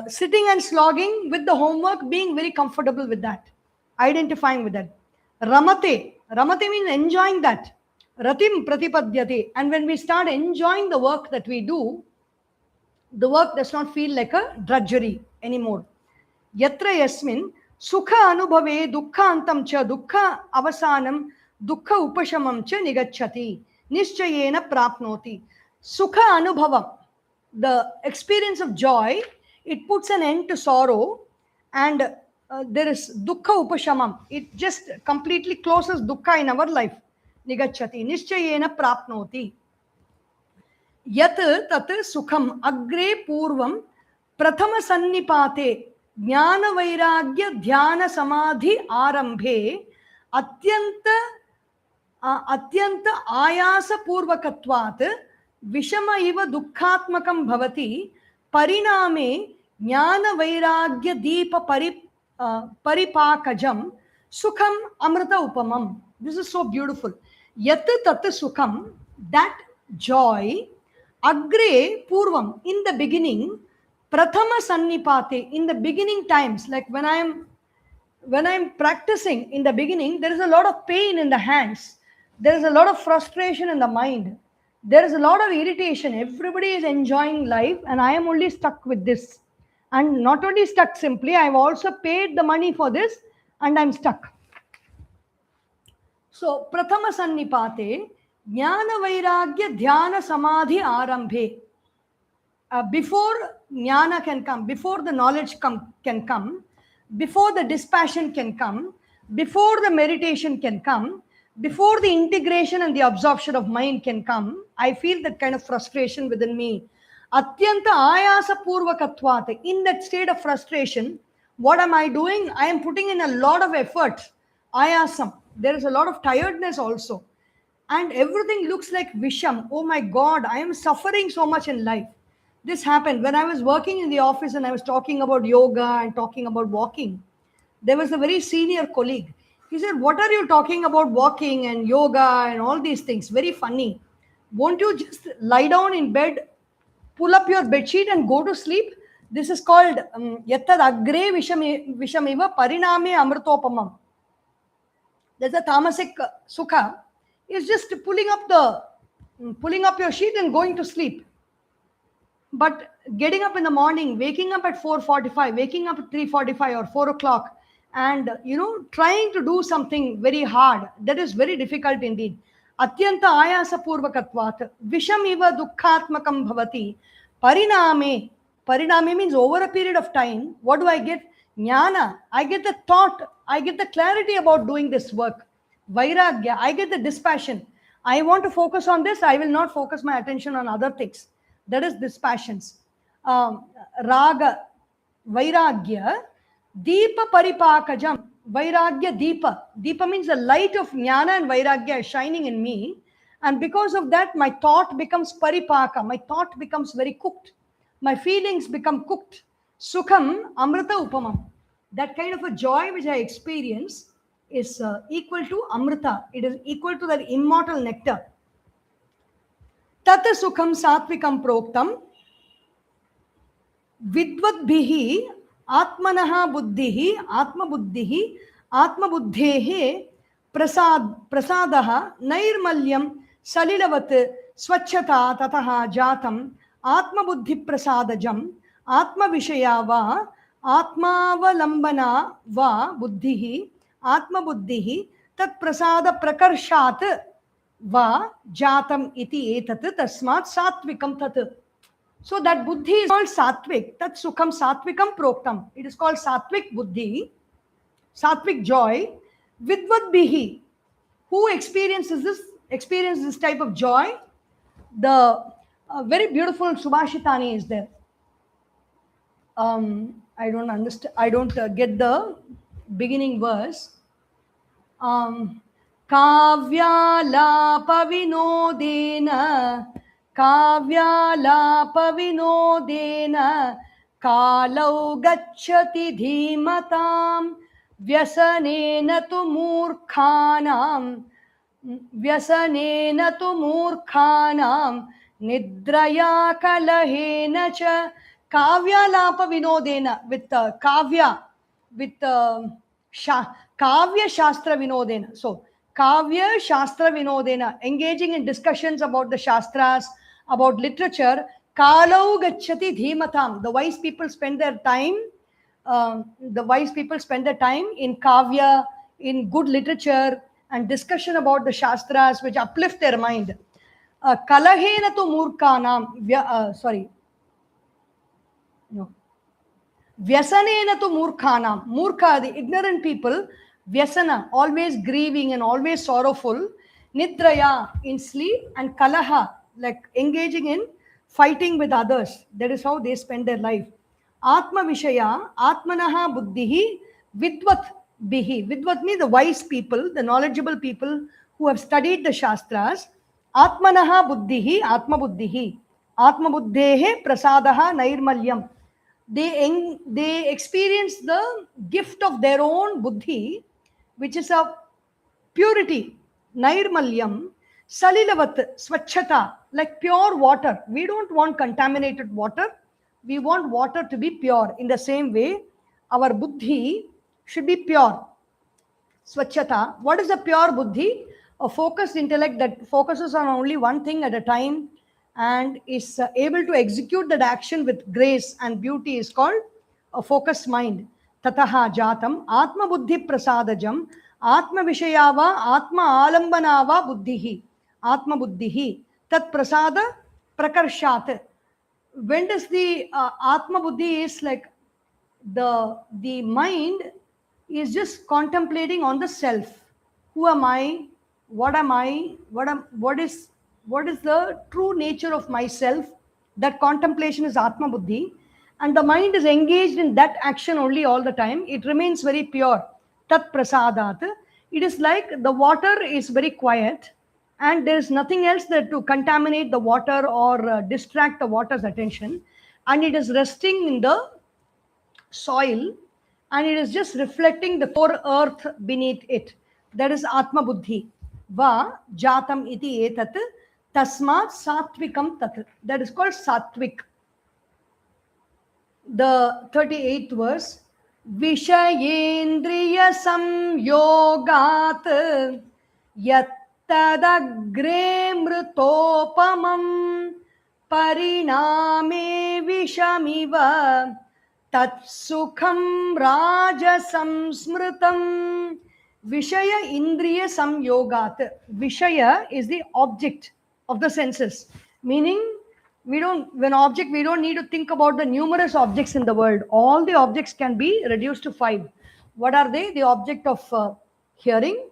sitting and slogging with the homework, being very comfortable with that, identifying with that. Ramate. Ramate means enjoying that. Ratim pratipadyate. And when we start enjoying the work that we do, the work does not feel like a drudgery anymore. Yatra yasmin sukha anubhave dukkhantam cha dukkha avasanam dukkha upashamam cha nigacchati nischayena prapnoti. Sukha anubhavam, the experience of joy, it puts an end to sorrow, and there is dukkha upashamam. It just completely closes dukkha in our life. Nigacchati nischayena prapnoti. Yat tat sukham agre purvam prathama sannipate jnana vairagya dhyana samadhi arambhe atyanta ayasa purvakatvat vishama iva dukkhatmakam bhavati pariname jnana vairagya deepa paripakajam sukham amrita upamam. This is so beautiful. Yat tat sukham, that joy, agre purvam, in the beginning, prathama sannipate, in the beginning times, like when I'm practicing in the beginning, there is a lot of pain in the hands, there is a lot of frustration in the mind, there is a lot of irritation. Everybody is enjoying life, and I am only stuck with this. And not only stuck simply, I've also paid the money for this, and I'm stuck. So, prathama sannipate, jnana vairagya dhyana samadhi arambhe. Before jnana can come, before the knowledge can come, before the dispassion can come, before the meditation can come, before the integration and the absorption of mind can come, I feel that kind of frustration within me. Atyanta ayasa purvakatvat. In that state of frustration, what am I doing? I am putting in a lot of effort. Ayasam. There is a lot of tiredness also. And everything looks like visham. Oh my God, I am suffering so much in life. This happened when I was working in the office and I was talking about yoga and talking about walking. There was a very senior colleague. He said, what are you talking about walking and yoga and all these things? Very funny. Won't you just lie down in bed, pull up your bedsheet and go to sleep? This is called yattad agre vishamiva pariname amritopamam. There's a tamasic sukha. It's just pulling up your sheet and going to sleep. But getting up in the morning, waking up at 4:45, waking up at 3:45 or 4 o'clock, and trying to do something very hard, that is very difficult indeed. Atyanta ayasa purvakatvat visham iva dukkhatmakam bhavati pariname. Pariname means over a period of time, what do I get? Jnana. I get the thought, I get the clarity about doing this work. Vairagya, I get the dispassion. I want to focus on this, I will not focus my attention on other things. That is dispassions. Raga, vairagya, deepa paripakajam. Vairagya deepa. Deepa means the light of jnana and vairagya is shining in me. And because of that, my thought becomes paripaka. My thought becomes very cooked. My feelings become cooked. Sukham amrita upamam. That kind of a joy which I experience is equal to amrita. It is equal to that immortal nectar. Tata sukham satvikam proktam vidvadbhihi atmanaha buddhihi atmabuddhehe prasadaha nairmalyam salilavat swachhata tataha jatam atmabuddhi prasadajam Atma Vishaya va Atmavalambana va Buddhihi Atma Buddhihi Tat Prasada Prakarshat va Jatam iti etat Tasmat Satvikam Tat. So that buddhi is called satvik. Tat sukham satvikam proktam. It is called satvik buddhi, satvik joy. Vidvat bihi. Who experiences this type of joy? The very beautiful Subhashitani is there. I don't understand. I don't get the beginning verse. काव्यालापविनोदेन काव्यालापविनोदेन कालौ गच्छति धीमतां व्यसनेन तु मूर्खानां निद्रया कलहेन च काव्यालापविनोदेन with kavya with Kavya Shastra Vinodena. So, Kavya Shastra Vinodena, engaging in discussions about the Shastras, about literature, Kalau Gachati Dhimatam. The wise people spend their time. In Kavya, in good literature, and discussion about the Shastras, which uplift their mind. Kalahena tu Murkanam. Vyasanena tu Murkhanam. Murkha, the ignorant people. Vyasana, always grieving and always sorrowful. Nidraya, in sleep. And Kalaha, like engaging in fighting with others. That is how they spend their life. Atma Vishaya, Atmanaha Buddhihi, Vidvat Bihi. Vidvat means the wise people, the knowledgeable people who have studied the Shastras. Atmanaha Buddhihi, Atma Buddhihi. Atma Buddhehe Prasadaha Nairmalyam. They experience the gift of their own buddhi, which is a purity, nairmalyam, salilavat, swachhata, like pure water. We don't want contaminated water. We want water to be pure. In the same way, our buddhi should be pure. Swachhata. What is a pure buddhi? A focused intellect that focuses on only one thing at a time and is able to execute that action with grace and beauty is called a focused mind. Tataha jatam atma buddhi prasadajam atma vishayava atma alambanava buddhihi atma buddhihi tat prasada prakarshat. When does the atma buddhi is like the mind is just contemplating on the self. Who am I? What am I? What is the true nature of myself? That contemplation is Atma Buddhi. And the mind is engaged in that action only all the time. It remains very pure. Tat prasadat. It is like the water is very quiet and there is nothing else that to contaminate the water or distract the water's attention. And it is resting in the soil and it is just reflecting the core earth beneath it. That is Atma Buddhi. Va jatam iti etat tasmat satvikam tat. That is called satvik. The 38th verse. Vishayendriya samyogat yattadagre mrutopamam pariname vishamiva tat sukham rajasam smritam. Vishaya indriya samyogat. Vishaya is the object of the senses. Meaning, we don't need to think about the numerous objects in the world. All the objects can be reduced to 5. What are they? The object of hearing,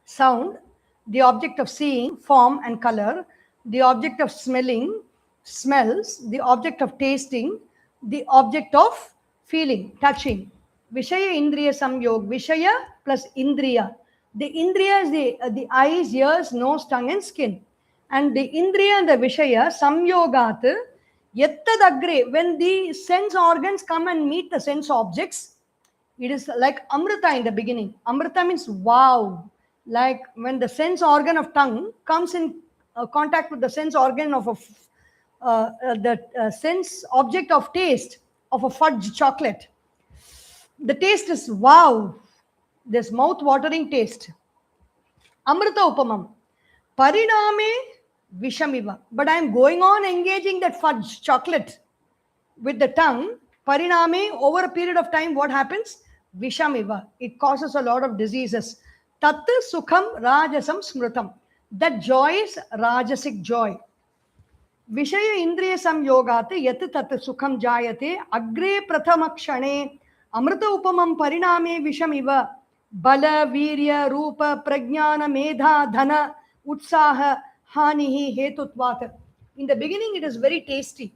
sound, the object of seeing, form and color, the object of smelling, smells, the object of tasting, the object of feeling, touching. Vishaya Indriya Samyog. Vishaya plus Indriya. The Indriya is the eyes, ears, nose, tongue and skin. And the Indriya and the Vishaya Samyogat Yattadagre. When the sense organs come and meet the sense objects, it is like Amrita in the beginning. Amrita means wow. Like when the sense organ of tongue comes in contact with the sense organ of the sense object of taste of a fudge chocolate. The taste is wow. This mouth-watering taste. Amrita upamam. Pariname vishamiva. But I am going on engaging that fudge chocolate. with the tongue, pariname, over a period of time, what happens? Vishamiva. It causes a lot of diseases. Tat sukham rajasam smrutam. That joy is rajasic joy. Vishaya indriya samyogate yat tat sukham jayate agre prathama kshane amrita upamam pariname vishamiva bala virya rupa prajnana medha dhana utsaha hanihi hetutvat. In the beginning it is very tasty.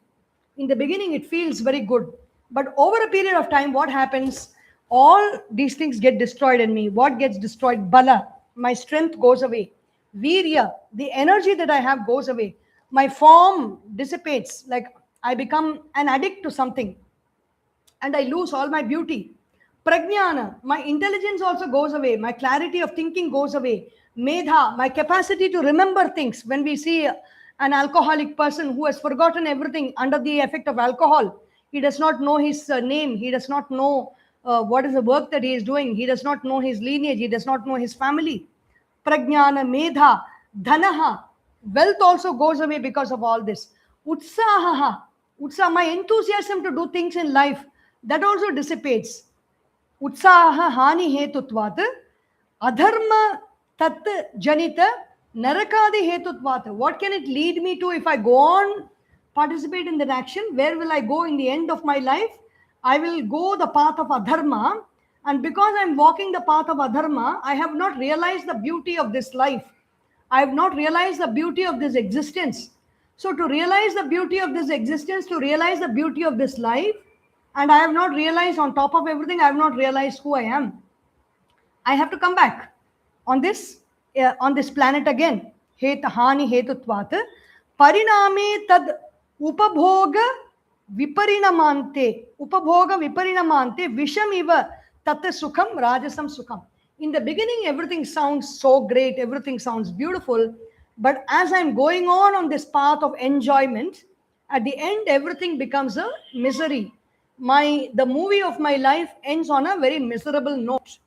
In the beginning it feels very good, but over a period of time what happens? All these things get destroyed in me. What gets destroyed? Bala, my strength goes away. Virya, the energy that I have goes away. My form dissipates, like I become an addict to something and I lose all my beauty. Prajnana, my intelligence also goes away. My clarity of thinking goes away. Medha, my capacity to remember things. When we see an alcoholic person who has forgotten everything under the effect of alcohol, he does not know his name. He does not know what is the work that he is doing. He does not know his lineage. He does not know his family. Prajnana, Medha, Dhanaha, wealth also goes away because of all this. Utsahaha, my enthusiasm to do things in life, that also dissipates. Utsaha hani hetutvat, adharma tat janita narakadi hetutvat. What can it lead me to if I go on participate in that action? Where will I go in the end of my life? I will go the path of adharma, and because I'm walking the path of adharma, I have not realized the beauty of this life. I have not realized the beauty of this existence. So to realize the beauty of this existence, to realize the beauty of this life, and I have not realized, on top of everything, I have not realized who I am. I have to come back on this planet again. Hani hetutvat pariname tad upabhoga viparinamante vishamiva tat sukham rajasam sukham. In the beginning, everything sounds so great, everything sounds beautiful, but as I'm going on this path of enjoyment, at the end, everything becomes a misery. The movie of my life ends on a very miserable note.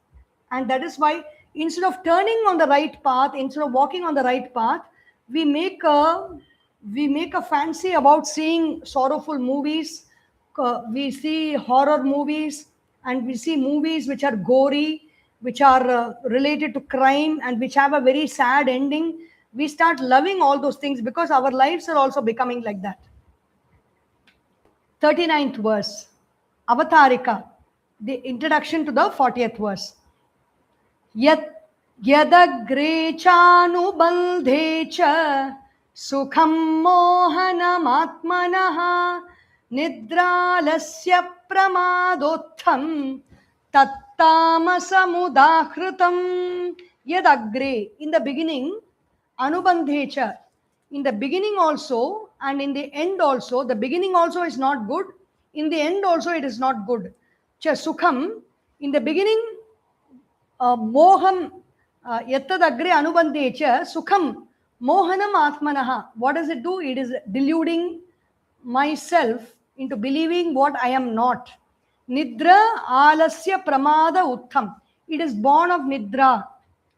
And that is why instead of turning on the right path, instead of walking on the right path, we make a fancy about seeing sorrowful movies. We see horror movies, and we see movies which are gory, which are related to crime, and which have a very sad ending. We start loving all those things because our lives are also becoming like that. 39th verse, Avatarika, the introduction to the 40th verse. Yadagre chanubandhe cha sukham mohanamatmanaha nidralasya pramadotham tattamasamudahritam. Yadagre, in the beginning, anubandhe cha, in the beginning also and in the end also. The beginning also is not good, in the end also it is not good. Cha sukham, in the beginning, moham yattadagre anubandhe cha sukham mohanam atmanaha. What does it do? It is deluding myself into believing what I am not. Nidra alasya pramada uttham. It is born of nidra.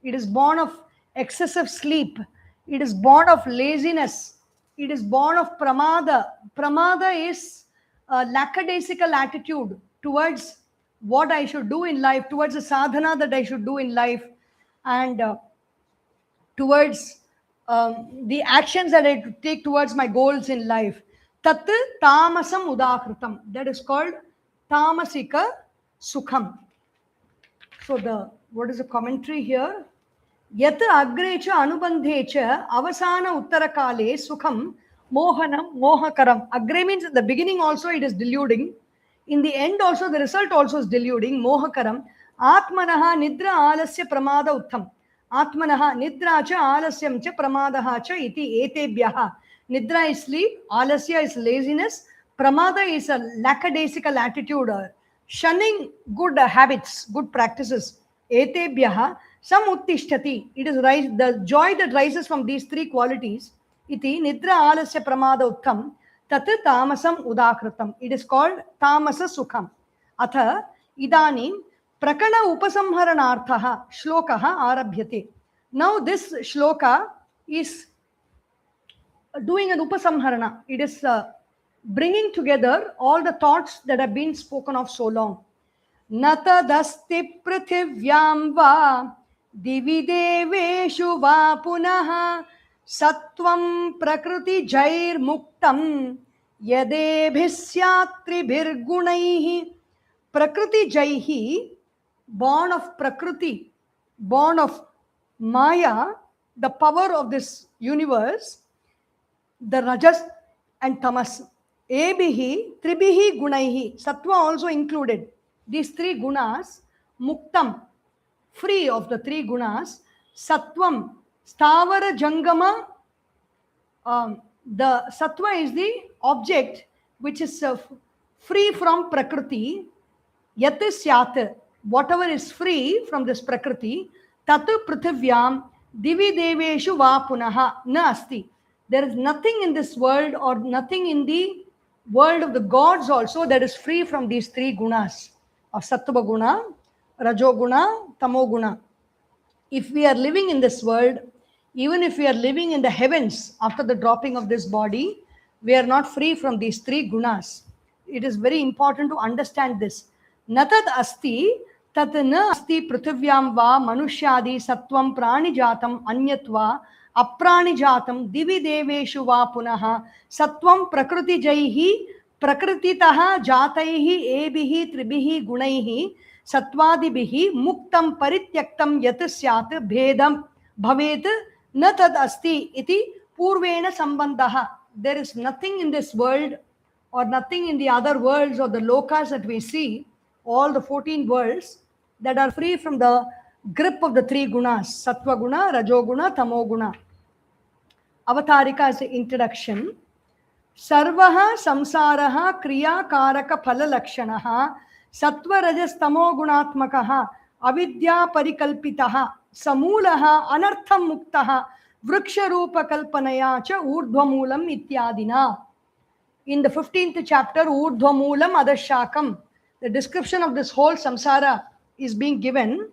It is born of excessive sleep. It is born of laziness. It is born of pramada. Pramada is a lackadaisical attitude towards what I should do in life, towards the sadhana that I should do in life, and towards the actions that I take towards my goals in life. Tat tamasam udakritam. That is called tamasika sukham. So what is the commentary here? Yat agrecha anubandhecha avasana uttarakale sukham mohanam mohakaram. Agre means at the beginning also it is deluding. In the end also, the result also is deluding. Mohakaram. Atmanaha nidra alasya pramada uttham. Atmanaha nidra cha alasyam cha pramadaha cha iti etebhyaha. Nidra is sleep, alasya is laziness, pramada is a lackadaisical attitude, shunning good habits, good practices. Etebhyaha samuttishthati. It is the joy that rises from these three qualities. Iti nidra alasya pramada uttham. Tat tamasam udakritam. It is called tamasa sukham. Atha idanim prakana upasamharanarthaha shlokaha arabhyate. Now this shloka is doing an upasamharana. It is bringing together all the thoughts that have been spoken of so long. Natadasti prithivyam va divi deveshu va punaha satvam prakriti jair muktam yadebhisyatribhir gunaihi. Prakriti jaihi, born of Prakriti, born of Maya, the power of this universe, the Rajas and Tamas. Ebihi, Tribihi Gunaihi, Sattva also included. These three gunas, Muktam, free of the three gunas, Sattvam, Stavara Jangama, the Sattva is the object which is free from Prakriti. Yat syat, whatever is free from this Prakriti, tat prithivyam divi deveshu va punaha na asti. There is nothing in this world or nothing in the world of the gods also that is free from these three gunas of Sattva guna, Rajo guna, Tamo guna. If we are living in this world, even if we are living in the heavens after the dropping of this body, we are not free from these three gunas. It is very important to understand this. Natad asti tat na asti prithivyam va manushyadi sattvam pranijatam anyatva apranijatam divi deveshu va punaha sattvam prakriti jaihi prakrititaha jataihi ebihi tribihi gunaihi sattvadibihi muktam parityaktam yat syat bhedam bhavet na tad asti iti purvena sambandhaha. There is nothing in this world or nothing in the other worlds or the lokas that we see, all the 14 worlds, that are free from the grip of the three gunas, Sattva guna, Rajo guna, Tamo guna. Avatarika is the introduction. Sarvaha samsaraha kriya karaka phala lakshanaha sattva rajas tamo gunatmakaha avidya parikalpitaha samulaha anartham muktaha vriksha rupa kalpanaya cha urdhvamulam ityadina. In the 15th chapter, urdhvamulam adashakam, the description of this whole samsara is being given.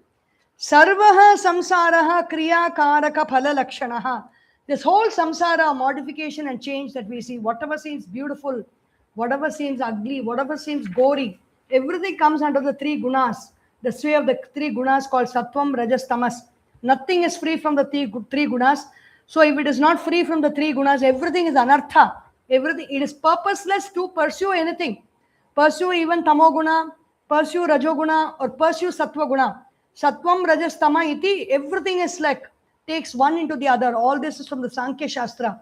Sarvaha samsaraha kriya karaka phala lakshanaha. This whole samsara, modification and change that we see, whatever seems beautiful, whatever seems ugly, whatever seems gory, everything comes under the three gunas, the sway of the three gunas called Sattvam, Rajas, Tamas. Nothing is free from the three gunas. So if it is not free from the three gunas, everything is anartha. Everything, it is purposeless to pursue anything. Pursue even Tamoguna, pursue Rajoguna, or pursue Sattva-guna. Sattvam, Rajas, Tama iti, everything is like, takes one into the other. All this is from the Sankhya Shastra.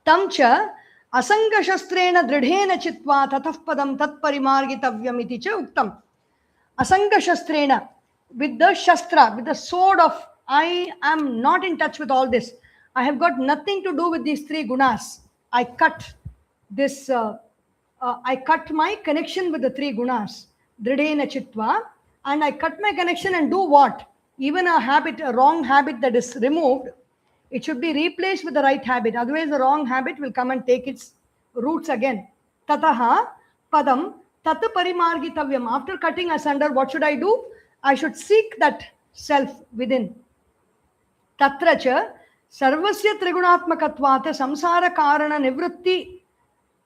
Tamcha, Asanga Shastrena Dridhena Chitva Tataf Padam Tat Parimargitavyam iti cha Uktam. Asanga Shastrena, with the Shastra, with the sword of, I am not in touch with all this. I have got nothing to do with these three gunas. I cut this, I cut my connection with the three gunas, Dridhena Chitva, and I cut my connection and do what? Even a habit, a wrong habit that is removed, it should be replaced with the right habit. Otherwise, the wrong habit will come and take its roots again. Tataha padam tat parimargitavyam. After cutting asunder, what should I do? I should seek that self within. Tatracha sarvasya trigunatmakatvat samsara karana nivritti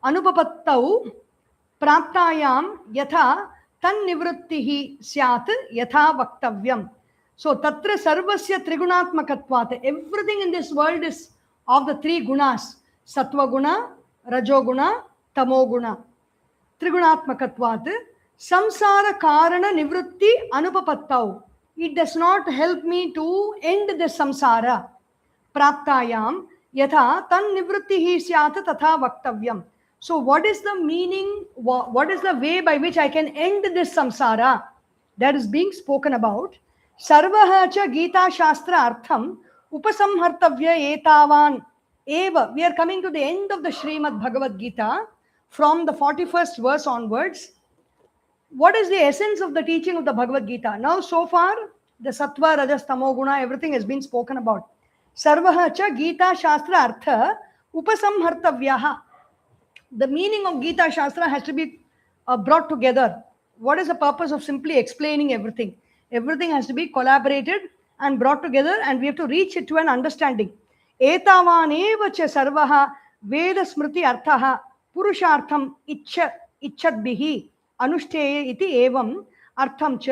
anupapattau praptayam yatha tan nivrittihi syat yatha vaktavyam. So tatra sarvasya trigunatmakatvat, everything in this world is of the three gunas, Sattva guna, Rajo guna, Tamo guna. Trigunatmakatvat samsara karana nivritti anupapattau. It does not help me to end the samsara. Praptayam yatha tan nivrittihi syat tatha vaktavyam. So what is the meaning, what is the way by which I can end this samsara that is being spoken about? Sarvaha cha Gita Shastra Artham Upasamhartavya etavan eva. We are coming to the end of the Srimad Bhagavad Gita from the 41st verse onwards. What is the essence of the teaching of the Bhagavad Gita? Now, so far, the Sattva, Rajas, Tamo Guna, everything has been spoken about. Sarvaha cha Gita Shastra Artha Upasamhartavyaha. The meaning of Gita Shastra has to be brought together. What is the purpose of simply explaining everything? Everything has to be collaborated and brought together, and we have to reach it to an understanding. Etavan eva cha sarvaha Veda Smriti Arthaha पुरुषार्थम इच्छद्भिः अनुष्ठेय इति एवं अर्थम च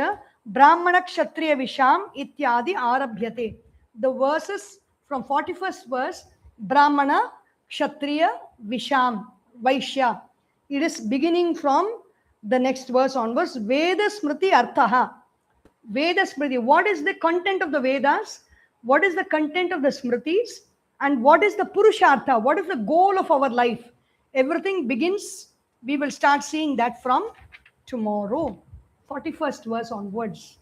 ब्राह्मण क्षत्रिय विशाम इत्यादि आरभ्यते. The verses from 41st verse, Brahmana, Kshatriya, Visham, Vaishya. It is beginning from the next verse onwards. Veda Smriti Arthaha. Veda Smriti. What is the content of the Vedas? What is the content of the Smritis? And what is the Purushartha? What is the goal of our life? Everything begins. We will start seeing that from tomorrow. 41st verse onwards.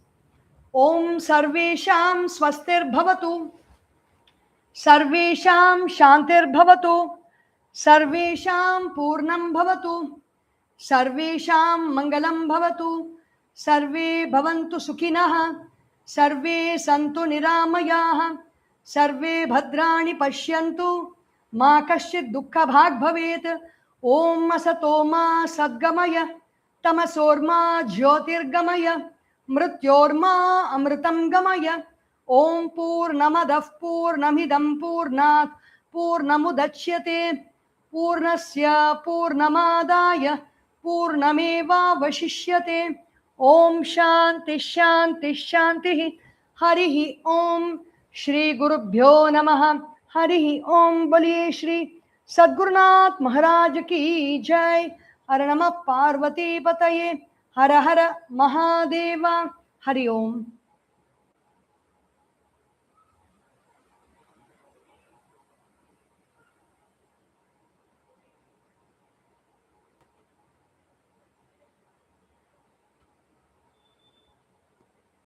Om Sarvesham Swastir Bhavatu. Sarvesham Shantir Bhavatu. Sarvesham Purnam Bhavatu. Sarvesham Mangalam Bhavatu. Sarve Bhavantu Sukhinah. Sarve Santu Niramayaha. Sarve Bhadrani Pashyantu. Ma Kasyid Dukkha Bhag Bhavet. Om Asatoma Sadgamaya. Tamasorma Jyotirgamaya. Mrityorma Amritam Gamaya. Om Purnamadav Purnamidam Purnat Purnamudachyate Purnasya Purnamadaya Purnameva Vashishyate. Om Shanti Shanti Shanti. Harihi Om. Shri Gurubhyo Namaha. Harihi Om. Boliye Shri Sadgurunath Maharaj Ki Jai. Har Namah Parvati Pataye. Hara Hara Mahadeva. Hari Om.